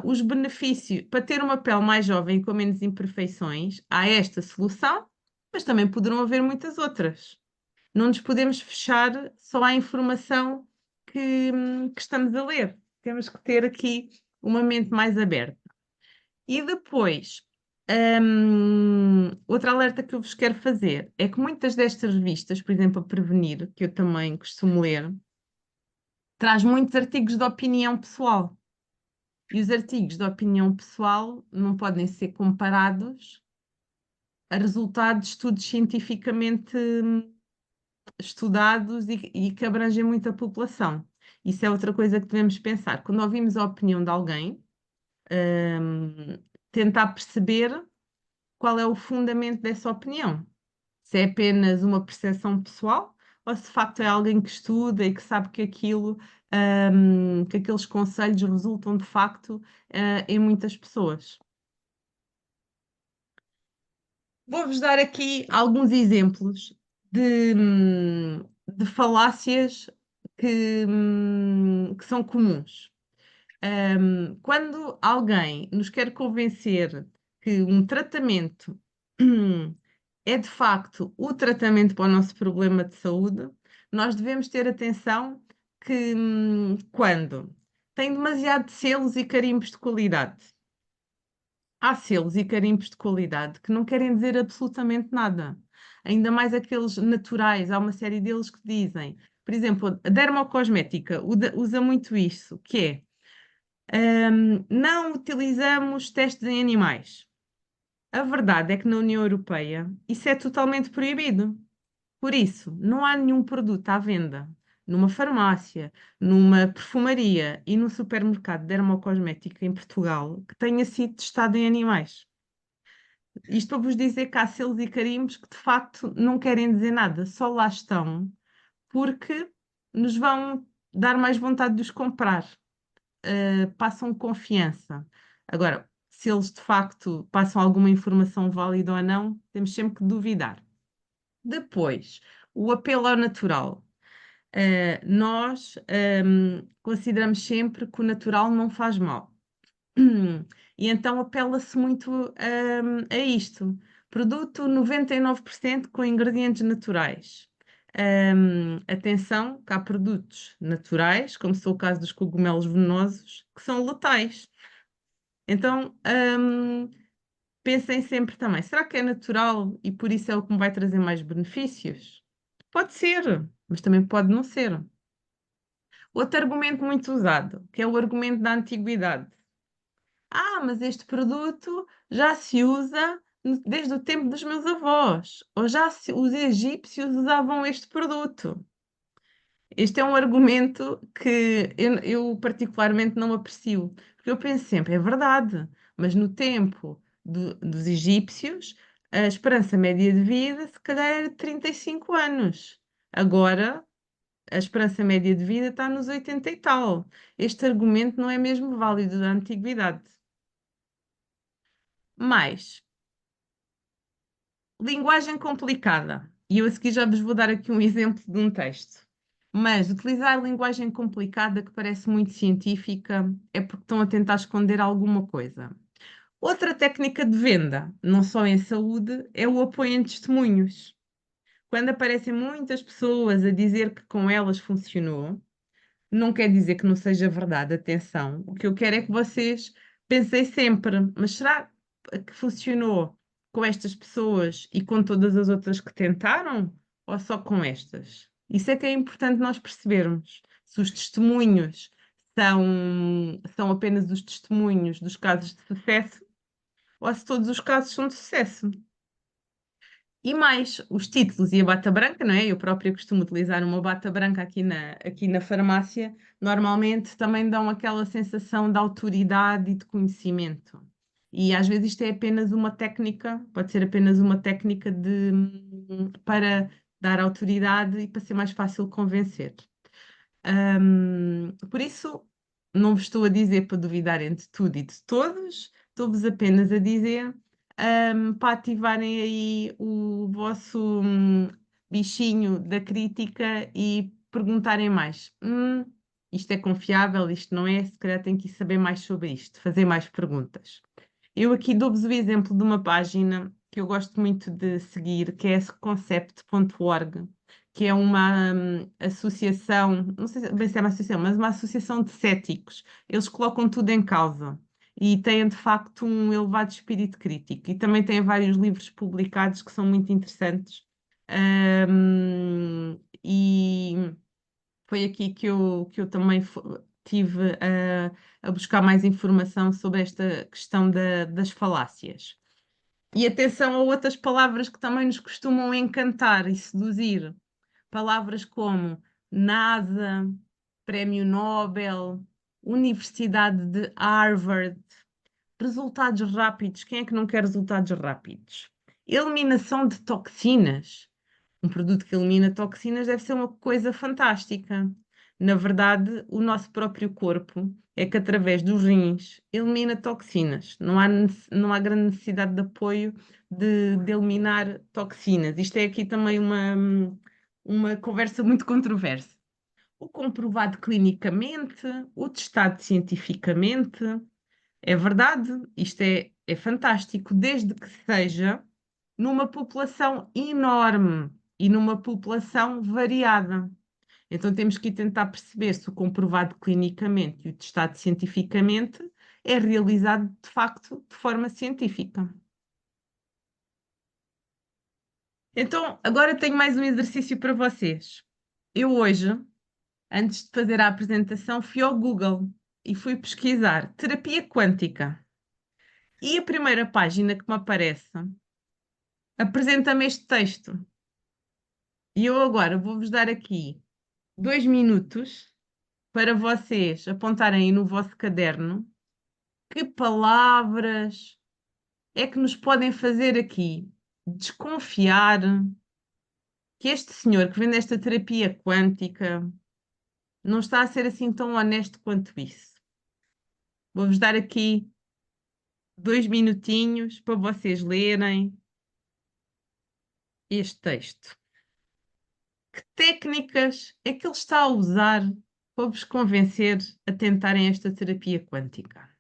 os benefícios, para ter uma pele mais jovem e com menos imperfeições, há esta solução, mas também poderão haver muitas outras. Não nos podemos fechar só à informação que estamos a ler. Temos que ter aqui uma mente mais aberta. E depois, outro alerta que eu vos quero fazer é que muitas destas revistas, por exemplo, a Prevenir, que eu também costumo ler, traz muitos artigos de opinião pessoal. E os artigos de opinião pessoal não podem ser comparados a resultados de estudos cientificamente estudados e que abrangem muita população. Isso é outra coisa que devemos pensar. Quando ouvimos a opinião de alguém, tentar perceber qual é o fundamento dessa opinião. Se é apenas uma percepção pessoal ou se de facto é alguém que estuda e que sabe que que aqueles conselhos resultam de facto em muitas pessoas. Vou-vos dar aqui alguns exemplos de falácias que são comuns. Quando alguém nos quer convencer que um tratamento é de facto o tratamento para o nosso problema de saúde, nós devemos ter atenção que quando tem demasiado selos e carimbos de qualidade, há selos e carimbos de qualidade que não querem dizer absolutamente nada. Ainda mais aqueles naturais, há uma série deles que dizem, por exemplo, a dermocosmética usa muito isso, que é, não utilizamos testes em animais. A verdade é que na União Europeia isso é totalmente proibido. Por isso, não há nenhum produto à venda numa farmácia, numa perfumaria e num supermercado de dermocosmética em Portugal que tenha sido testado em animais. Isto para vos dizer que há selos e carimbos que de facto não querem dizer nada, só lá estão porque nos vão dar mais vontade de os comprar, passam confiança. Agora, se eles de facto passam alguma informação válida ou não, temos sempre que duvidar. Depois, o apelo ao natural. Nós consideramos sempre que o natural não faz mal. E então apela-se muito a isto. Produto 99% com ingredientes naturais. Atenção, que há produtos naturais, como se é o caso dos cogumelos venenosos, que são letais. Então, pensem sempre também, será que é natural e por isso é o que me vai trazer mais benefícios? Pode ser, mas também pode não ser. Outro argumento muito usado, que é o argumento da antiguidade. Ah, mas este produto já se usa desde o tempo dos meus avós, ou os egípcios usavam este produto. Este é um argumento que eu particularmente não aprecio, porque eu penso sempre, é verdade, mas no tempo dos egípcios, a esperança média de vida se calhar era de 35 anos. Agora, a esperança média de vida está nos 80 e tal. Este argumento não é mesmo válido da antiguidade. Mais, linguagem complicada. E eu a seguir já vos vou dar aqui um exemplo de um texto. Mas utilizar linguagem complicada que parece muito científica é porque estão a tentar esconder alguma coisa. Outra técnica de venda, não só em saúde, é o apoio em testemunhos. Quando aparecem muitas pessoas a dizer que com elas funcionou, não quer dizer que não seja verdade, atenção. O que eu quero é que vocês pensem sempre, mas será que funcionou com estas pessoas e com todas as outras que tentaram? Ou só com estas? Isso é que é importante nós percebermos. Se os testemunhos são apenas os testemunhos dos casos de sucesso, ou se todos os casos são de sucesso. E mais, os títulos e a bata branca, não é? Eu própria costumo utilizar uma bata branca aqui na farmácia, normalmente também dão aquela sensação de autoridade e de conhecimento. E às vezes isto é apenas uma técnica, pode ser apenas uma técnica para dar autoridade e para ser mais fácil convencer. Por isso, não vos estou a dizer para duvidarem de tudo e de todos, estou-vos apenas a dizer para ativarem aí o vosso bichinho da crítica e perguntarem mais. Isto é confiável, isto não é? Se calhar tenho que ir saber mais sobre isto, fazer mais perguntas. Eu aqui dou-vos o exemplo de uma página que eu gosto muito de seguir, que é concept.org, que é uma associação, não sei bem se é uma associação, mas uma associação de céticos. Eles colocam tudo em causa e têm de facto um elevado espírito crítico e também têm vários livros publicados que são muito interessantes. E foi aqui que eu também tive a buscar mais informação sobre esta questão das falácias. E atenção a outras palavras que também nos costumam encantar e seduzir. Palavras como NASA, Prémio Nobel, Universidade de Harvard, resultados rápidos. Quem é que não quer resultados rápidos? Eliminação de toxinas. Um produto que elimina toxinas deve ser uma coisa fantástica. Na verdade, o nosso próprio corpo é que, através dos rins, elimina toxinas. Não há grande necessidade de apoio de eliminar toxinas. Isto é aqui também uma conversa muito controversa. O comprovado clinicamente, o testado cientificamente, é verdade, isto é fantástico, desde que seja numa população enorme e numa população variada. Então temos que tentar perceber se o comprovado clinicamente e o testado cientificamente é realizado de facto de forma científica. Então, agora tenho mais um exercício para vocês. Eu hoje, antes de fazer a apresentação, fui ao Google e fui pesquisar terapia quântica. E a primeira página que me aparece apresenta-me este texto. E eu agora vou-vos dar aqui 2 minutos para vocês apontarem aí no vosso caderno que palavras é que nos podem fazer aqui desconfiar que este senhor que vende esta terapia quântica não está a ser assim tão honesto quanto isso. Vou-vos dar aqui 2 minutinhos para vocês lerem este texto. Que técnicas é que ele está a usar para vos convencer a tentarem esta terapia quântica?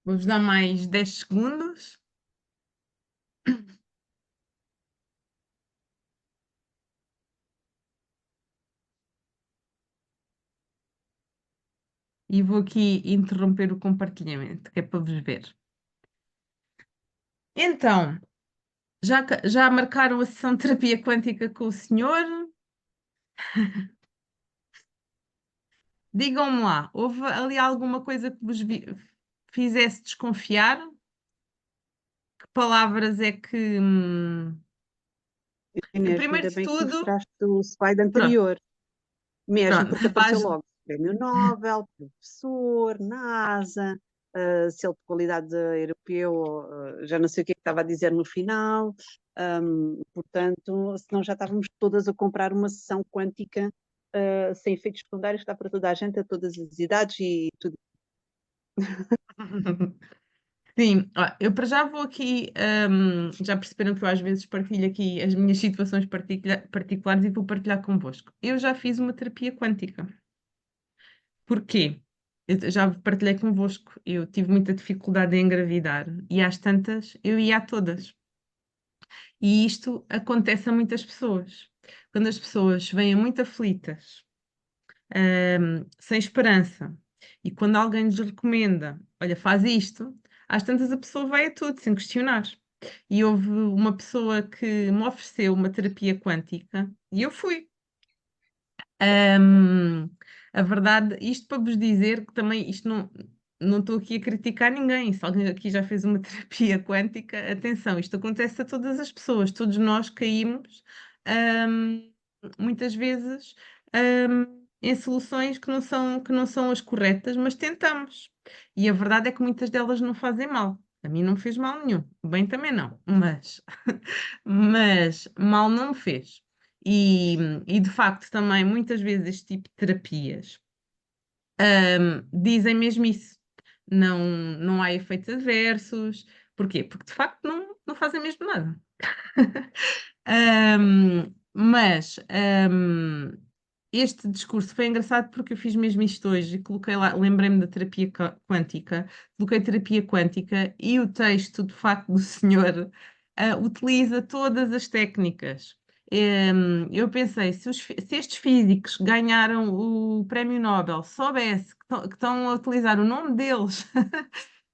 Vou-vos dar mais 10 segundos. E vou aqui interromper o compartilhamento, que é para vos ver. Então, já marcaram a sessão de terapia quântica com o senhor? Digam-me lá, houve ali alguma coisa que vos fizesse desconfiar? Que palavras é que. Inês, Primeiro ainda de bem que tudo, mostraste o slide pronto, anterior, mesmo pronto, porque apareceu logo Prémio Nobel, professor, NASA, selo de qualidade europeu, já não sei o que é que estava a dizer no final, portanto, senão já estávamos todas a comprar uma sessão quântica sem efeitos secundários, que dá para toda a gente, a todas as idades e tudo. Sim, ó, eu para já vou aqui, já perceberam que eu às vezes partilho aqui as minhas situações particulares e vou partilhar convosco. Eu já fiz uma terapia quântica. Porquê? Eu já partilhei convosco, eu tive muita dificuldade em engravidar e às tantas eu ia a todas. E isto acontece a muitas pessoas. Quando as pessoas vêm muito aflitas, sem esperança, e quando alguém lhes recomenda, olha, faz isto, às tantas a pessoa vai a tudo, sem questionar. E houve uma pessoa que me ofereceu uma terapia quântica e eu fui. A verdade, isto para vos dizer que também isto não estou aqui a criticar ninguém. Se alguém aqui já fez uma terapia quântica, atenção, isto acontece a todas as pessoas, todos nós caímos, ahm, muitas vezes, em soluções que não são as corretas, mas tentamos. E a verdade é que muitas delas não fazem mal. A mim não me fez mal nenhum, bem também não, mas mal não me fez. E de facto também muitas vezes este tipo de terapias dizem mesmo isso. Não, não há efeitos adversos. Porquê? Porque de facto não fazem mesmo nada. Mas este discurso foi engraçado porque eu fiz mesmo isto hoje e coloquei lá, lembrei-me da terapia quântica, coloquei terapia quântica e o texto, de facto, do senhor utiliza todas as técnicas. Eu pensei, se estes físicos ganharam o prémio Nobel, soubesse que estão a utilizar o nome deles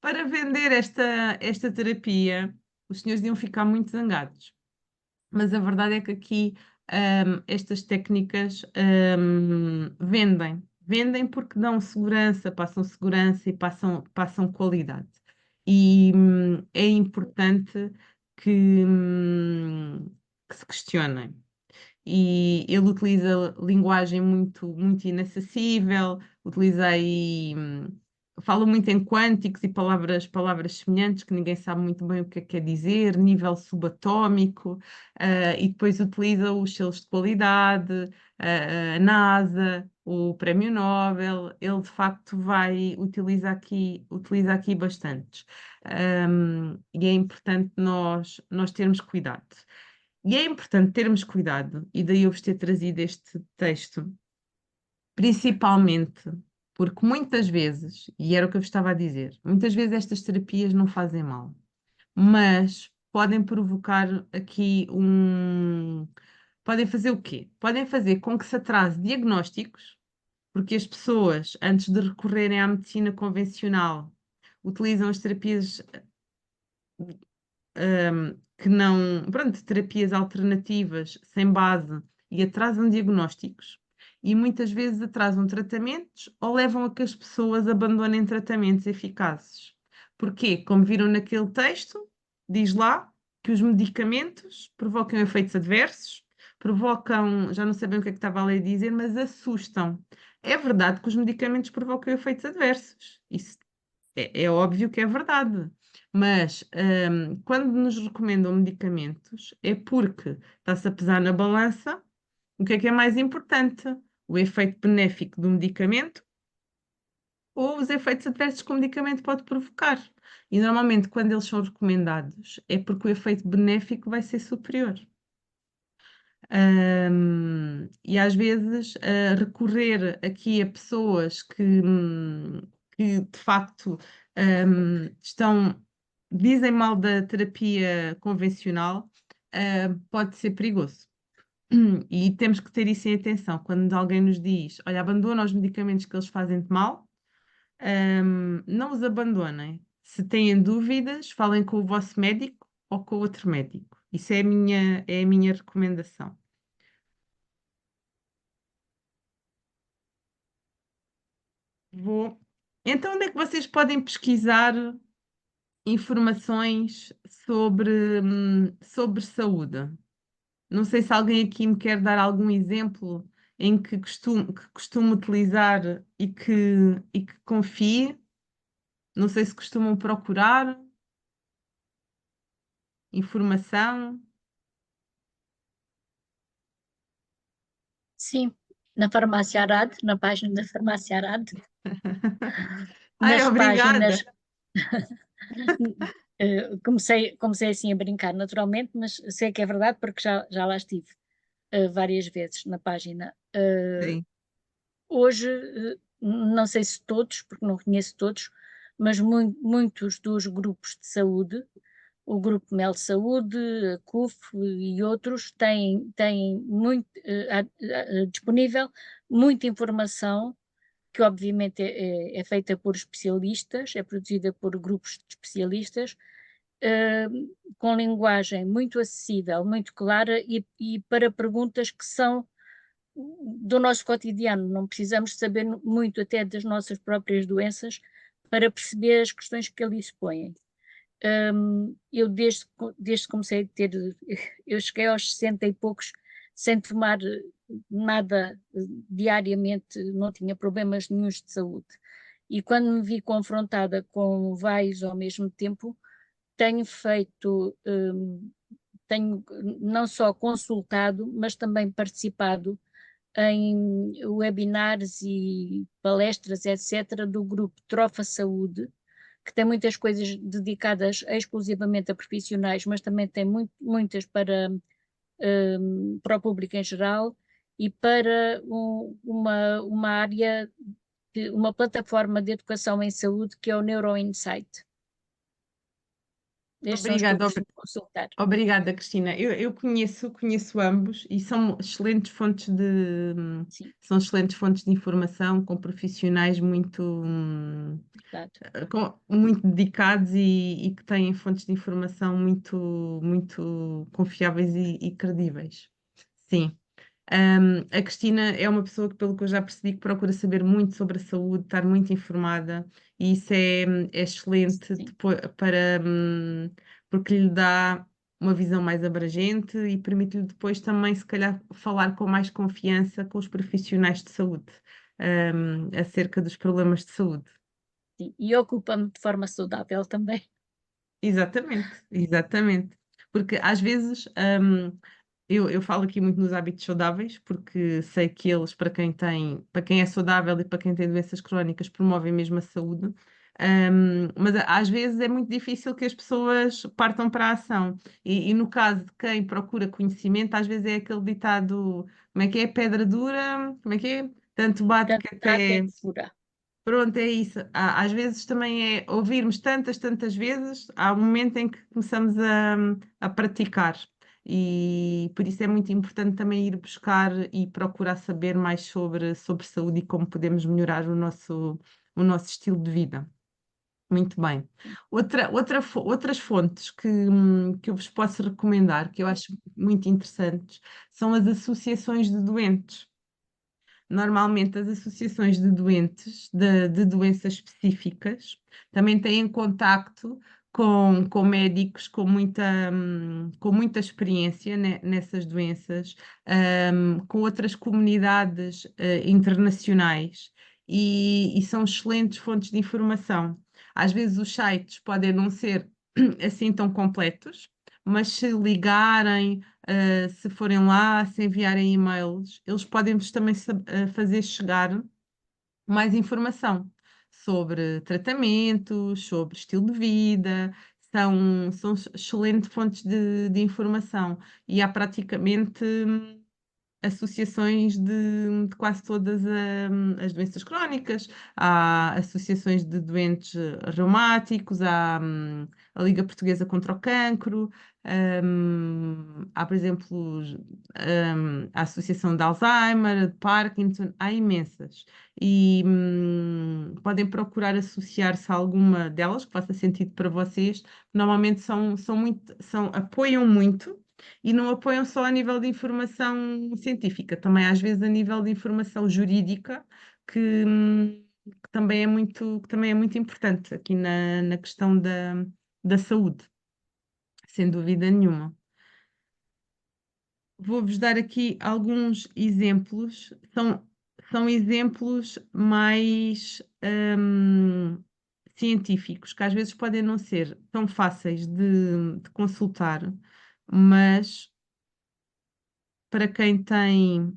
para vender esta terapia, os senhores iam ficar muito zangados. Mas a verdade é que aqui estas técnicas vendem porque dão segurança e passam qualidade. E é importante que se questionem. E ele utiliza linguagem muito inacessível, utiliza aí, fala muito em quânticos e palavras semelhantes que ninguém sabe muito bem o que é que quer dizer, nível subatómico, e depois utiliza os selos de qualidade, a NASA, o Prémio Nobel, ele de facto utiliza aqui bastantes. E é importante nós termos cuidado. E é importante termos cuidado, e daí eu vos ter trazido este texto, principalmente porque muitas vezes, e era o que eu vos estava a dizer, muitas vezes estas terapias não fazem mal, mas podem provocar aqui Podem fazer o quê? Podem fazer com que se atrase diagnósticos, porque as pessoas, antes de recorrerem à medicina convencional, utilizam as terapias que não, pronto, terapias alternativas sem base e atrasam diagnósticos e muitas vezes atrasam tratamentos ou levam a que as pessoas abandonem tratamentos eficazes. Porquê? Como viram naquele texto, diz lá que os medicamentos provocam efeitos adversos, provocam, já não sei bem o que é que estava a ler dizer, mas assustam. É verdade que os medicamentos provocam efeitos adversos. Isso é óbvio que é verdade. Mas quando nos recomendam medicamentos, é porque está-se a pesar na balança o que é mais importante: o efeito benéfico do medicamento ou os efeitos adversos que o medicamento pode provocar. E normalmente, quando eles são recomendados, é porque o efeito benéfico vai ser superior. E às vezes recorrer aqui a pessoas que de facto dizem mal da terapia convencional, pode ser perigoso. E temos que ter isso em atenção quando alguém nos diz: olha, abandona os medicamentos que eles fazem-te mal, não os abandonem. Se têm dúvidas, falem com o vosso médico ou com outro médico. Isso é a minha recomendação. Vou. Então, onde é que vocês podem pesquisar informações sobre saúde? Não sei se alguém aqui me quer dar algum exemplo em que costumo utilizar e que confie. Não sei se costumam procurar informação. Sim, na farmácia Arad, na página da farmácia Arad, Ai, nas obrigada. páginas. Comecei assim a brincar naturalmente, mas sei que é verdade porque já lá estive várias vezes na página. Sim. Hoje, não sei se todos, porque não conheço todos, mas muitos dos grupos de saúde, o Grupo Mel Saúde, a CUF e outros, têm muito, disponível muita informação que obviamente é feita por especialistas, é produzida por grupos de especialistas, com linguagem muito acessível, muito clara e para perguntas que são do nosso cotidiano. Não precisamos saber muito até das nossas próprias doenças para perceber as questões que ali se põem. Eu desde que comecei a ter, eu cheguei aos 60 e poucos sem tomar nada diariamente, não tinha problemas nenhuns de saúde. E quando me vi confrontada com vários ao mesmo tempo, tenho feito, tenho não só consultado, mas também participado em webinars e palestras, etc., do grupo Trofa Saúde, que tem muitas coisas dedicadas exclusivamente a profissionais, mas também tem muitas para o público em geral e para uma área, uma plataforma de educação em saúde que é o NeuroInsight. Estes são os que eu Obrigada, costumo consultar. obrigada, Cristina. Eu conheço ambos e são excelentes Sim, são excelentes fontes de informação com profissionais exato. muito dedicados e que têm fontes de informação muito confiáveis e credíveis. Sim. A Cristina é uma pessoa que, pelo que eu já percebi, que procura saber muito sobre a saúde, estar muito informada, e isso é excelente Sim. porque lhe dá uma visão mais abrangente e permite-lhe depois também, se calhar, falar com mais confiança com os profissionais de saúde, acerca dos problemas de saúde. Sim. E ocupa-me de forma saudável também. Exatamente, exatamente. Porque às vezes eu falo aqui muito nos hábitos saudáveis, porque sei que eles, para quem é saudável e para quem tem doenças crónicas, promovem mesmo a saúde. Mas às vezes é muito difícil que as pessoas partam para a ação. E no caso de quem procura conhecimento, às vezes é aquele ditado, como é que é? Pedra dura, como é que é? Tanto bate que Cantar até até. que fura. Pronto, é isso. Às vezes também é ouvirmos tantas vezes, há um momento em que começamos a praticar. E por isso é muito importante também ir buscar e procurar saber mais sobre saúde e como podemos melhorar o nosso estilo de vida. Muito bem. Outras fontes que eu vos posso recomendar, que eu acho muito interessantes, são as associações de doentes. Normalmente, as associações de doentes, de doenças específicas, também têm contacto com médicos com muita experiência nessas doenças, com outras comunidades internacionais e são excelentes fontes de informação. Às vezes, os sites podem não ser assim tão completos, mas se ligarem se forem lá, se enviarem e-mails, eles podem-vos também fazer chegar mais informação sobre tratamentos, sobre estilo de vida. São excelentes fontes de informação e há praticamente associações de quase todas as doenças crónicas, há associações de doentes reumáticos, há a Liga Portuguesa contra o Cancro, há, por exemplo, a Associação de Alzheimer, de Parkinson, há imensas. E podem procurar associar-se a alguma delas que faça sentido para vocês. Normalmente apoiam muito e não apoiam só a nível de informação científica, também às vezes a nível de informação jurídica, que também é muito importante aqui na questão da saúde, sem dúvida nenhuma. Vou-vos dar aqui alguns exemplos, são exemplos mais científicos, que às vezes podem não ser tão fáceis de consultar, mas para quem tem.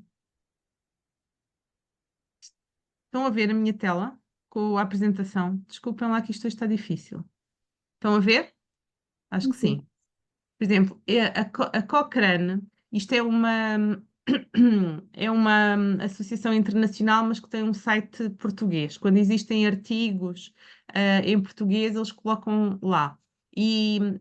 Estão a ver a minha tela com a apresentação? Desculpem lá que isto hoje está difícil. Estão a ver? Acho que sim. Por exemplo, a Cochrane, isto é é uma associação internacional, mas que tem um site português. Quando existem artigos em português, eles colocam lá. E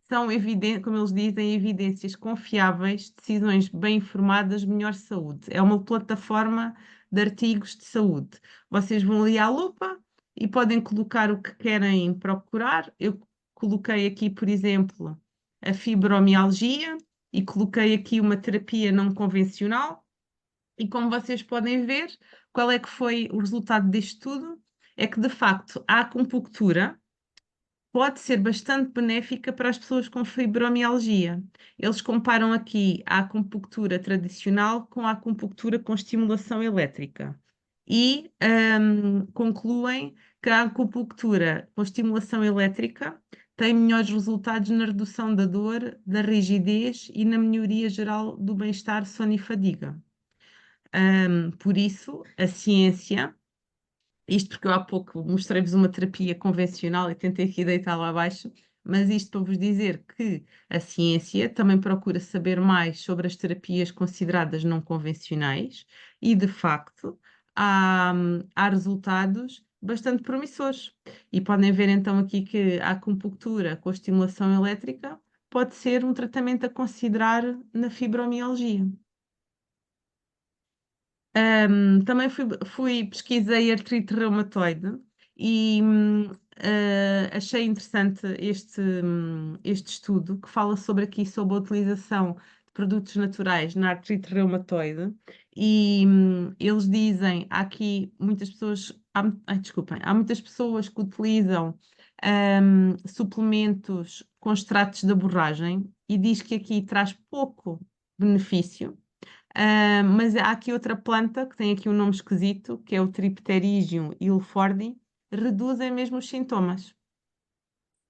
são evidentes, como eles dizem, evidências confiáveis, decisões bem informadas, melhor saúde. É uma plataforma de artigos de saúde. Vocês vão ali à lupa e podem colocar o que querem procurar. Eu coloquei aqui, por exemplo, a fibromialgia e coloquei aqui uma terapia não convencional. E como vocês podem ver, qual é que foi o resultado deste estudo? É que, de facto, a acupuntura pode ser bastante benéfica para as pessoas com fibromialgia. Eles comparam aqui a acupuntura tradicional com a acupuntura com estimulação elétrica e concluem que a acupuntura com estimulação elétrica tem melhores resultados na redução da dor, da rigidez e na melhoria geral do bem-estar, sono e fadiga. Por isso, a ciência, isto porque eu há pouco mostrei-vos uma terapia convencional e tentei aqui deitá-la abaixo, mas isto para vos dizer que a ciência também procura saber mais sobre as terapias consideradas não convencionais e, de facto, há resultados bastante promissores. E podem ver então aqui que a acupuntura com a estimulação elétrica pode ser um tratamento a considerar na fibromialgia. Também pesquisei artrite reumatoide e achei interessante este estudo que fala sobre a utilização de produtos naturais na artrite reumatoide e eles dizem, há aqui muitas pessoas, desculpem, há muitas pessoas que utilizam suplementos com extratos da borragem e diz que aqui traz pouco benefício. Mas há aqui outra planta que tem aqui um nome esquisito, que é o Tripterigium ilfordi, reduzem mesmo os sintomas.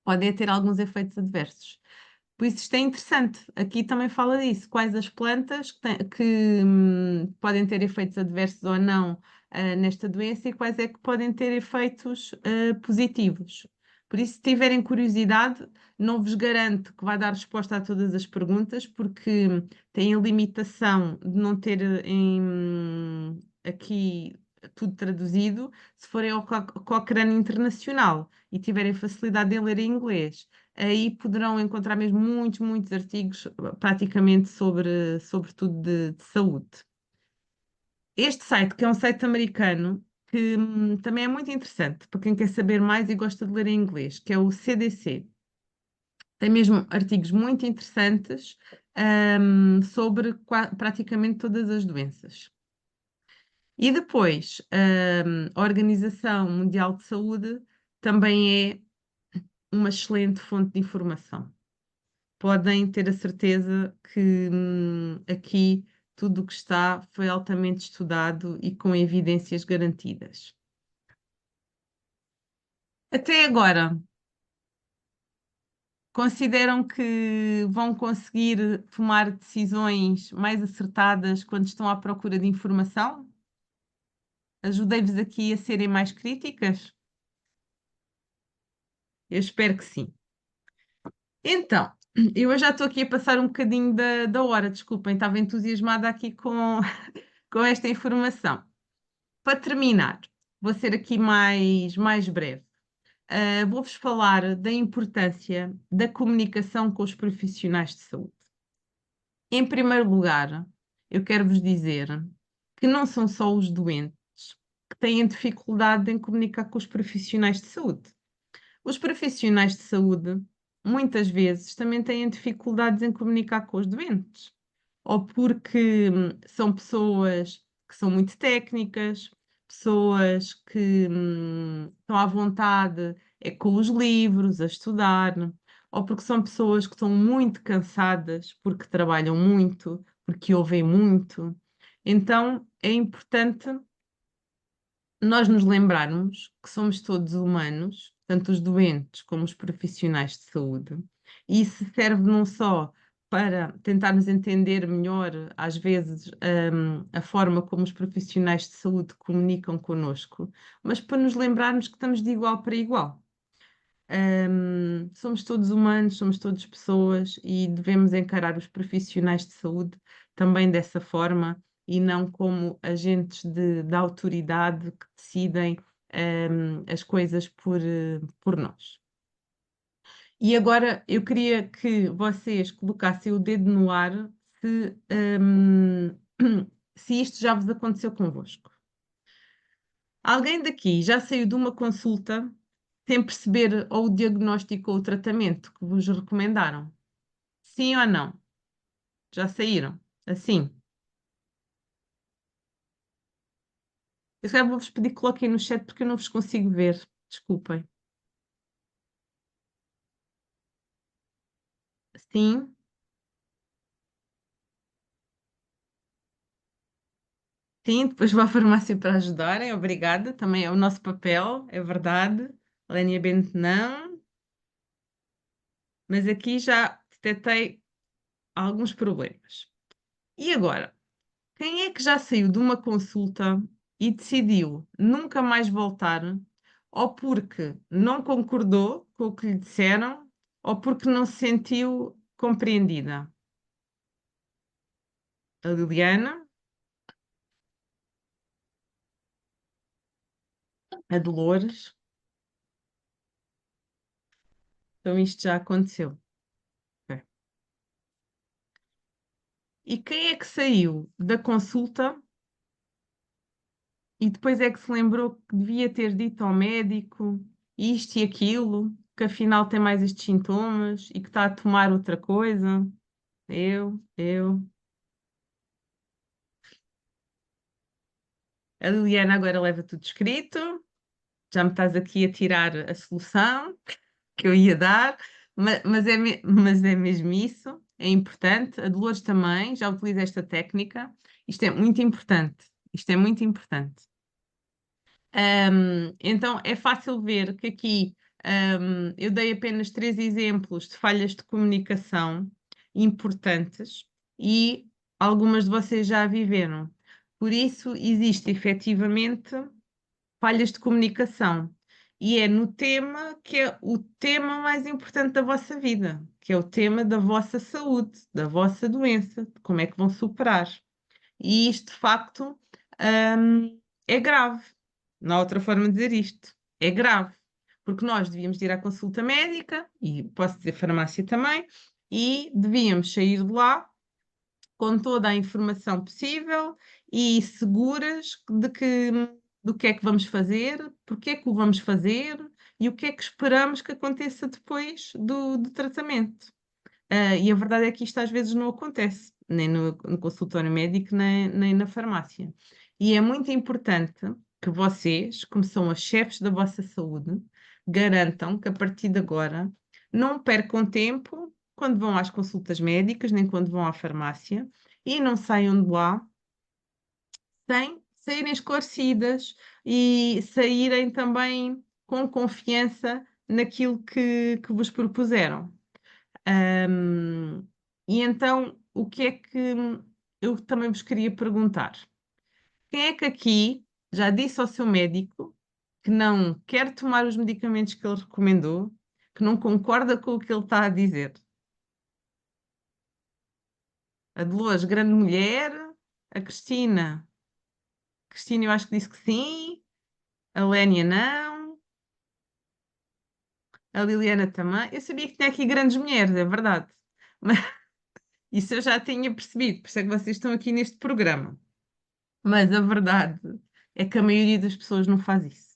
Podem ter alguns efeitos adversos. Por isso isto é interessante. Aqui também fala disso. Quais as plantas que podem ter efeitos adversos ou não nesta doença e quais é que podem ter efeitos positivos. Por isso, se tiverem curiosidade, não vos garanto que vai dar resposta a todas as perguntas, porque tem a limitação de não ter aqui tudo traduzido. Se forem ao Cochrane Internacional e tiverem facilidade em ler em inglês, aí poderão encontrar mesmo muitos artigos praticamente sobre tudo de saúde. Este site, que é um site americano, que também é muito interessante para quem quer saber mais e gosta de ler em inglês, que é o CDC. Tem mesmo artigos muito interessantes sobre praticamente todas as doenças. E depois, a Organização Mundial de Saúde também é uma excelente fonte de informação. Podem ter a certeza que aqui tudo o que está foi altamente estudado e com evidências garantidas. Até agora, consideram que vão conseguir tomar decisões mais acertadas quando estão à procura de informação? Ajudei-vos aqui a serem mais críticas? Eu espero que sim. Então, eu já estou aqui a passar um bocadinho da hora, desculpem, estava entusiasmada aqui com esta informação. Para terminar, vou ser aqui mais breve. Vou-vos falar da importância da comunicação com os profissionais de saúde. Em primeiro lugar, eu quero vos dizer que não são só os doentes que têm dificuldade em comunicar com os profissionais de saúde. Os profissionais de saúde, muitas vezes, também têm dificuldades em comunicar com os doentes, ou porque são pessoas que são muito técnicas, pessoas que estão à vontade com os livros, a estudar, ou porque são pessoas que estão muito cansadas, porque trabalham muito, porque ouvem muito. Então, é importante nós nos lembrarmos que somos todos humanos, tanto os doentes como os profissionais de saúde, e isso serve não só para tentarmos entender melhor, às vezes, a forma como os profissionais de saúde comunicam connosco, mas para nos lembrarmos que estamos de igual para igual. Somos todos humanos, somos todos pessoas e devemos encarar os profissionais de saúde também dessa forma e não como agentes da autoridade que decidem as coisas por nós. E agora eu queria que vocês colocassem o dedo no ar se isto já vos aconteceu convosco. Alguém daqui já saiu de uma consulta sem perceber ou o diagnóstico ou o tratamento que vos recomendaram? Sim ou não? Já saíram? Assim? Eu já vou-vos pedir que coloquem no chat porque eu não vos consigo ver. Desculpem. Sim? Sim, depois vou à farmácia para ajudarem. Obrigada. Também é o nosso papel, é verdade. Lénia Bento, não. mas aqui já detectei alguns problemas. E agora, quem é que já saiu de uma consulta e decidiu nunca mais voltar, ou porque não concordou com o que lhe disseram, ou porque não se sentiu compreendida? A Liliana, a Dolores. Então isto já aconteceu. Ok. E quem é que saiu da consulta e depois é que se lembrou que devia ter dito ao médico isto e aquilo, que afinal tem mais estes sintomas e que está a tomar outra coisa? Eu. A Liliana agora leva tudo escrito. Já me estás aqui a tirar a solução que eu ia dar, mas é mesmo isso. É importante. A Dolores também já utiliza esta técnica. Isto é muito importante. Isto é muito importante. Então é fácil ver que aqui eu dei apenas 3 exemplos de falhas de comunicação importantes e algumas de vocês já a viveram. Por isso, existe efetivamente falhas de comunicação. E é no tema que é o tema mais importante da vossa vida, que é o tema da vossa saúde, da vossa doença, de como é que vão superar. E isto, de facto, é grave. Não há outra forma de dizer isto. É grave. Porque nós devíamos ir à consulta médica, e posso dizer farmácia também, e devíamos sair de lá com toda a informação possível e seguras do que é que vamos fazer, porque é que o vamos fazer e o que é que esperamos que aconteça depois do tratamento. E a verdade é que isto às vezes não acontece, nem no consultório médico, nem na farmácia. E é muito importante que vocês, como são os chefes da vossa saúde, garantam que a partir de agora não percam tempo quando vão às consultas médicas, nem quando vão à farmácia, e não saiam de lá sem saírem esclarecidas e saírem também com confiança naquilo que vos propuseram. E então, o que é que eu também vos queria perguntar? Quem é que aqui já disse ao seu médico que não quer tomar os medicamentos que ele recomendou, que não concorda com o que ele está a dizer? A Dolores, grande mulher, a Cristina eu acho que disse que sim, a Lénia não, a Liliana também. Eu sabia que tinha aqui grandes mulheres, é verdade. Mas isso eu já tinha percebido, por isso é que vocês estão aqui neste programa. Mas a verdade é que a maioria das pessoas não faz isso.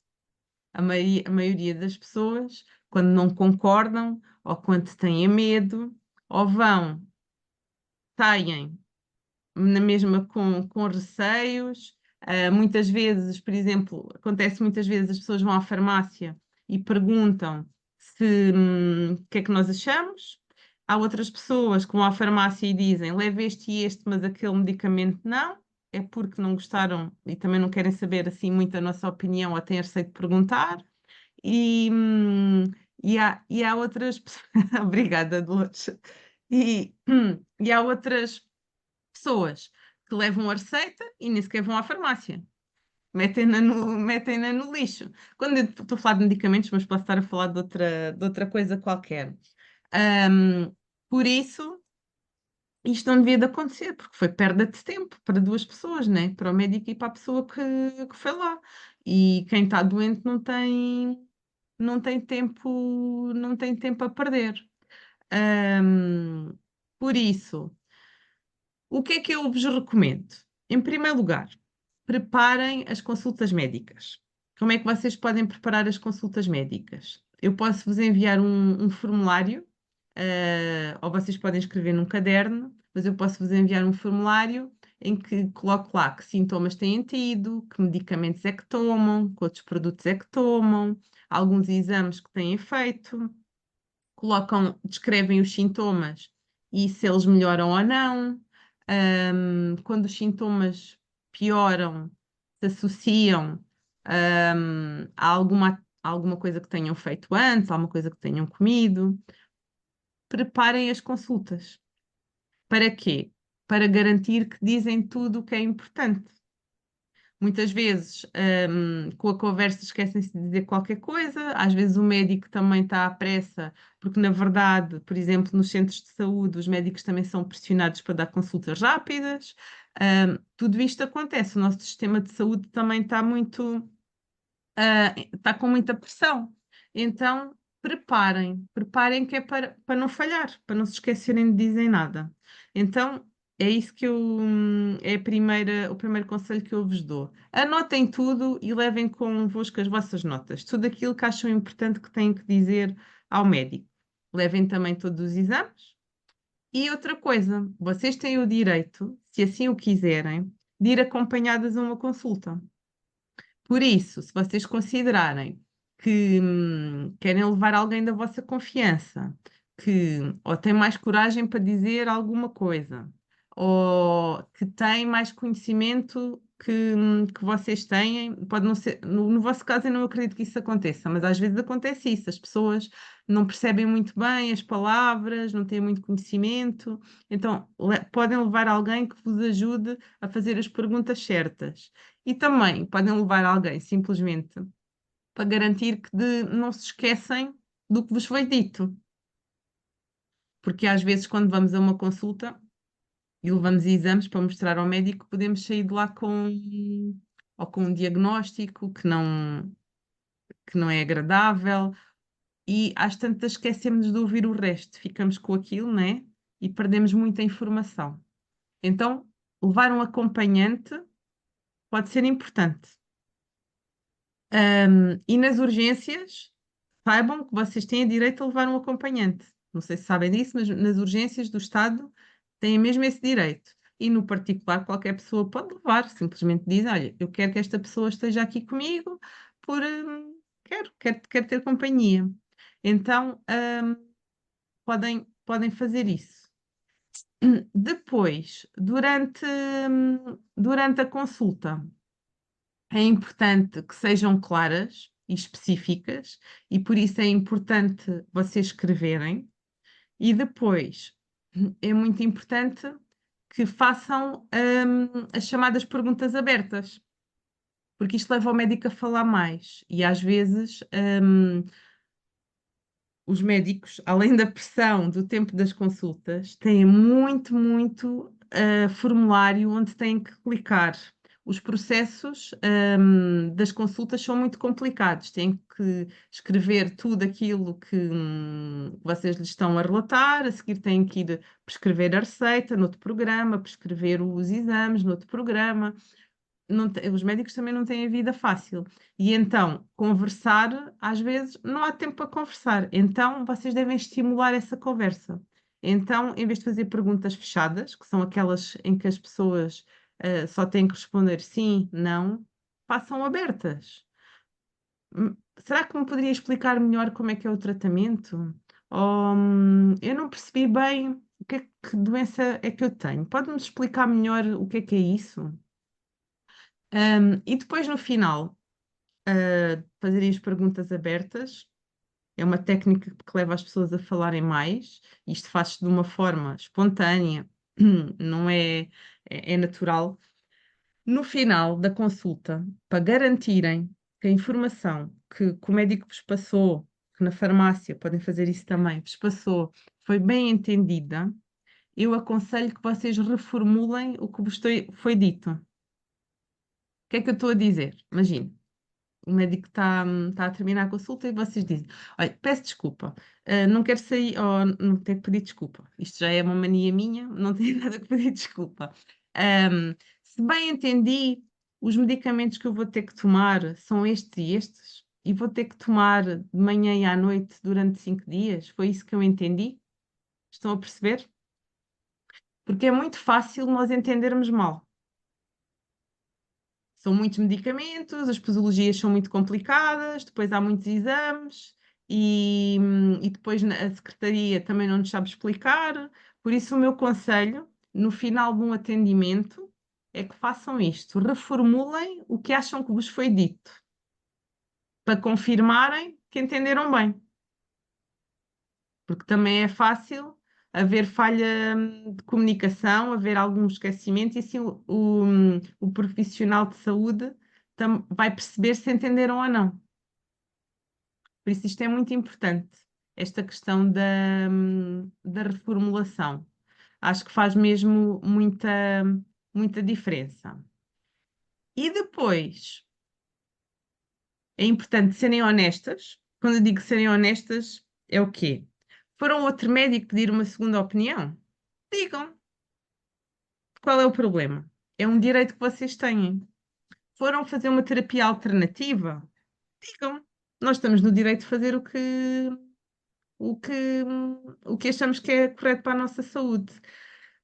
A maioria das pessoas, quando não concordam, ou quando têm medo, ou vão, saem na mesma com receios. Muitas vezes, por exemplo, acontece muitas vezes as pessoas vão à farmácia e perguntam se o que é que nós achamos. Há outras pessoas que vão à farmácia e dizem leve este e este, mas aquele medicamento não. É porque não gostaram e também não querem saber assim muito a nossa opinião ou têm receio de perguntar. E, hum, e há outras pessoas. Obrigada, Dolores. E há outras pessoas que levam a receita e nem sequer vão à farmácia. Metem-na no lixo. Quando eu estou a falar de medicamentos, mas posso estar a falar de outra coisa qualquer. Ahm, por isso, isto não devia de acontecer, porque foi perda de tempo para 2 pessoas, né? Para o médico e para a pessoa que foi lá. E quem está doente não tem tempo a perder. Ahm, por isso. O que é que eu vos recomendo? Em primeiro lugar, preparem as consultas médicas. Como é que vocês podem preparar as consultas médicas? Eu posso vos enviar um formulário, ou vocês podem escrever num caderno, mas eu posso vos enviar um formulário em que coloco lá que sintomas têm tido, que medicamentos é que tomam, que outros produtos é que tomam, alguns exames que têm feito, descrevem os sintomas e se eles melhoram ou não. Quando os sintomas pioram, se associam, a alguma coisa que tenham feito antes, alguma coisa que tenham comido. preparem as consultas. Para quê? Para garantir que dizem tudo o que é importante. Muitas vezes, com a conversa, esquecem-se de dizer qualquer coisa, às vezes o médico também está à pressa, porque, na verdade, por exemplo, nos centros de saúde, os médicos também são pressionados para dar consultas rápidas. Tudo isto acontece, o nosso sistema de saúde também está está com muita pressão. Então, preparem que é para não falhar, para não se esquecerem de dizer nada. Então, é isso que é o primeiro conselho que eu vos dou. Anotem tudo e levem convosco as vossas notas, tudo aquilo que acham importante que têm que dizer ao médico. Levem também todos os exames. E outra coisa, vocês têm o direito, se assim o quiserem, de ir acompanhadas a uma consulta. Por isso, se vocês considerarem que querem levar alguém da vossa confiança, que ou tem mais coragem para dizer alguma coisa, ou que tem mais conhecimento que vocês têm, pode não ser, no vosso caso eu não acredito que isso aconteça, mas às vezes acontece isso, as pessoas não percebem muito bem as palavras, não têm muito conhecimento, então podem levar alguém que vos ajude a fazer as perguntas certas. E também podem levar alguém simplesmente para garantir que não se esquecem do que vos foi dito. Porque às vezes, quando vamos a uma consulta e levamos exames para mostrar ao médico, podemos sair de lá ou com um diagnóstico que não é agradável e às tantas esquecemos de ouvir o resto, ficamos com aquilo, né? E perdemos muita informação. Então, levar um acompanhante pode ser importante. E nas urgências, saibam que vocês têm direito a levar um acompanhante. Não sei se sabem disso, mas nas urgências do Estado têm mesmo esse direito. E no particular, qualquer pessoa pode levar, simplesmente diz: olha, eu quero que esta pessoa esteja aqui comigo, quero ter companhia. Então, podem fazer isso. Depois, durante a consulta, é importante que sejam claras e específicas, e por isso é importante vocês escreverem. E depois, é muito importante que façam as chamadas perguntas abertas, porque isto leva o médico a falar mais. E às vezes, os médicos, além da pressão do tempo das consultas, têm muito formulário onde têm que clicar. Os processos das consultas são muito complicados, têm que escrever tudo aquilo que vocês lhes estão a relatar, a seguir têm que ir prescrever a receita noutro programa, prescrever os exames noutro programa. Os médicos também não têm a vida fácil. E então, conversar, às vezes, não há tempo para conversar. Então, vocês devem estimular essa conversa. Então, em vez de fazer perguntas fechadas, que são aquelas em que as pessoas só têm que responder sim, não, façam abertas. Será que me poderia explicar melhor como é que é o tratamento? Ou, eu não percebi bem que doença é que eu tenho. Pode-me explicar melhor o que é isso? E depois, no final, fazerem as perguntas abertas. É uma técnica que leva as pessoas a falarem mais. Isto faz-se de uma forma espontânea, não é natural. No final da consulta, para garantirem que a informação que o médico vos passou, que na farmácia podem fazer isso também, vos passou, foi bem entendida, eu aconselho que vocês reformulem o que vos foi dito. O que é que eu estou a dizer? Imagine, o médico está a terminar a consulta e vocês dizem: olha, peço desculpa, não quero sair, ou não tenho que pedir desculpa. Isto já é uma mania minha, não tenho nada que pedir desculpa. Se bem entendi, os medicamentos que eu vou ter que tomar são estes e estes, e vou ter que tomar de manhã e à noite durante 5 dias. Foi isso que eu entendi? Estão a perceber? Porque é muito fácil nós entendermos mal. São muitos medicamentos, as posologias são muito complicadas, depois há muitos exames e depois a secretaria também não nos sabe explicar. Por isso, o meu conselho, no final de um atendimento, é que façam isto: reformulem o que acham que vos foi dito, para confirmarem que entenderam bem. porque também é fácil haver falha de comunicação, haver algum esquecimento, e assim o profissional de saúde vai perceber se entenderam ou não. Por isso, isto é muito importante, esta questão da reformulação. Acho que faz mesmo muita diferença. E depois, é importante serem honestas. Quando eu digo serem honestas, é o quê? Foram a outro médico pedir uma segunda opinião? Digam. Qual é o problema? É um direito que vocês têm. Foram fazer uma terapia alternativa? Digam. Nós estamos no direito de fazer o que, o que achamos que é correto para a nossa saúde.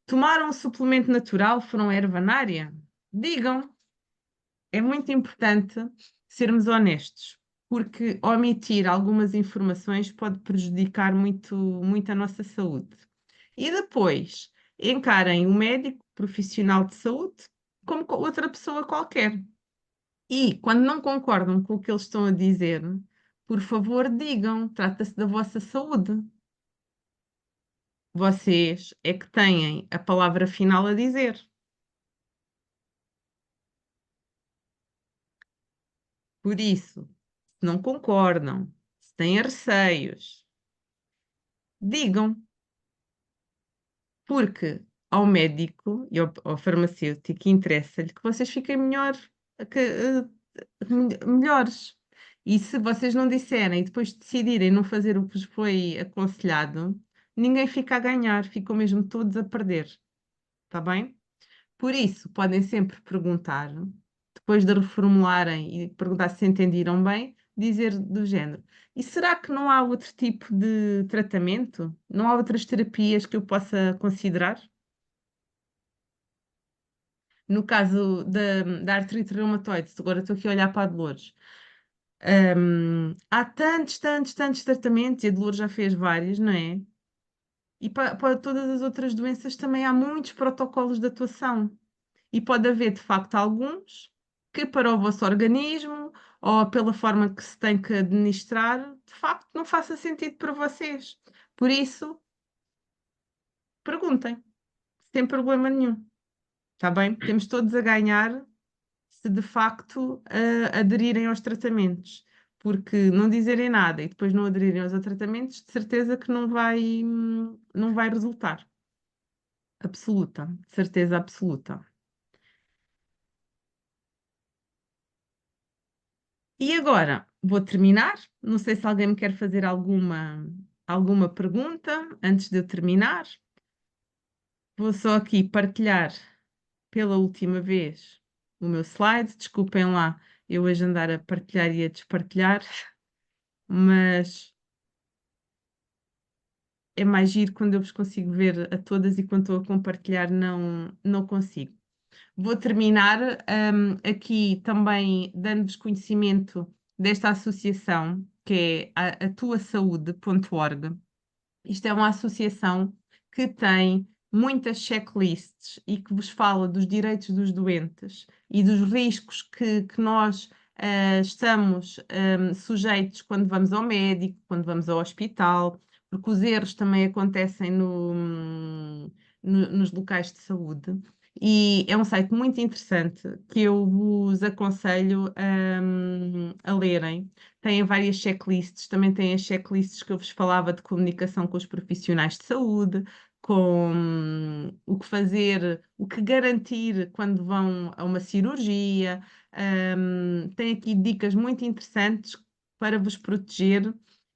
Tomaram um suplemento natural, foram à ervanária? Digam. É muito importante sermos honestos, porque omitir algumas informações pode prejudicar muito a nossa saúde. E depois, encarem o médico, profissional de saúde, como outra pessoa qualquer. E quando não concordam com o que eles estão a dizer, por favor, digam, trata-se da vossa saúde. Vocês é que têm a palavra final a dizer. Por isso, se não concordam, se têm receios, digam, porque ao médico e ao farmacêutico interessa-lhe que vocês fiquem melhores. E se vocês não disserem e depois decidirem não fazer o que vos foi aconselhado, ninguém fica a ganhar, ficam mesmo todos a perder. Está bem? Por isso, podem sempre perguntar, depois de reformularem e perguntar se entenderam bem, dizer do género: e será que não há outro tipo de tratamento? Não há outras terapias que eu possa considerar? No caso da artrite reumatoide, agora estou aqui a olhar para a Dolores. Há tantos tratamentos, e a Dolores já fez vários, não é? E para todas as outras doenças também há muitos protocolos de atuação. E pode haver, de facto, alguns que para o vosso organismo ou pela forma que se tem que administrar, de facto, não faça sentido para vocês. Por isso, perguntem, sem problema nenhum. Está bem? Temos todos a ganhar se de facto aderirem aos tratamentos. Porque não dizerem nada e depois não aderirem aos tratamentos, de certeza que não vai resultar. Absoluta, certeza absoluta. E agora vou terminar. Não sei se alguém me quer fazer alguma pergunta antes de eu terminar. Vou só aqui partilhar pela última vez o meu slide. Desculpem lá eu hoje andar a partilhar e a despartilhar, mas é mais giro quando eu vos consigo ver a todas, e quando estou a compartilhar não consigo. Vou terminar aqui também dando-vos conhecimento desta associação, que é a atuasaúde.org. Isto é uma associação que tem muitas checklists e que vos fala dos direitos dos doentes e dos riscos que nós estamos sujeitos quando vamos ao médico, quando vamos ao hospital, porque os erros também acontecem nos locais de saúde. E é um site muito interessante que eu vos aconselho a lerem. Tem várias checklists, também tem as checklists que eu vos falava de comunicação com os profissionais de saúde, com o que fazer, o que garantir quando vão a uma cirurgia. Tem aqui dicas muito interessantes para vos proteger,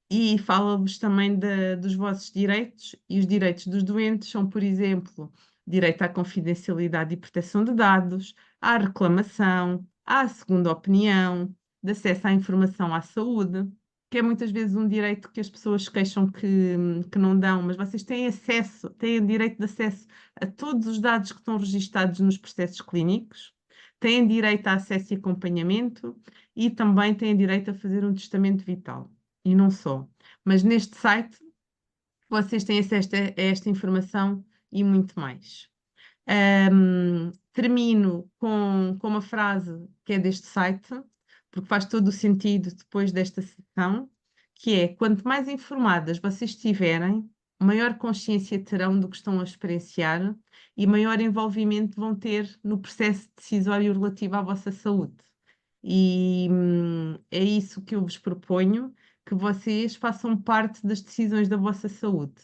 e fala-vos também dos vossos direitos, e os direitos dos doentes são, por exemplo, direito à confidencialidade e proteção de dados, à reclamação, à segunda opinião, de acesso à informação à saúde, que é muitas vezes um direito que as pessoas se queixam que não dão, mas vocês têm acesso, têm direito de acesso a todos os dados que estão registados nos processos clínicos, têm direito a acesso e acompanhamento, e também têm direito a fazer um testamento vital. E não só. Mas neste site vocês têm acesso a esta informação e muito mais. Termino com uma frase que é deste site, porque faz todo o sentido depois desta sessão, que é, quanto mais informadas vocês estiverem, maior consciência terão do que estão a experienciar e maior envolvimento vão ter no processo decisório relativo à vossa saúde. E é isso que eu vos proponho, que vocês façam parte das decisões da vossa saúde,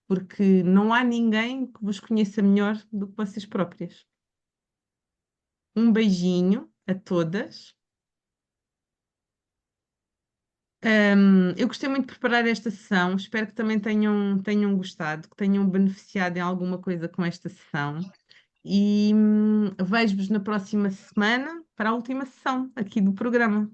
porque não há ninguém que vos conheça melhor do que vocês próprias. Um beijinho a todas. Eu gostei muito de preparar esta sessão, espero que também tenham gostado, que tenham beneficiado em alguma coisa com esta sessão. E vejo-vos na próxima semana para a última sessão aqui do programa.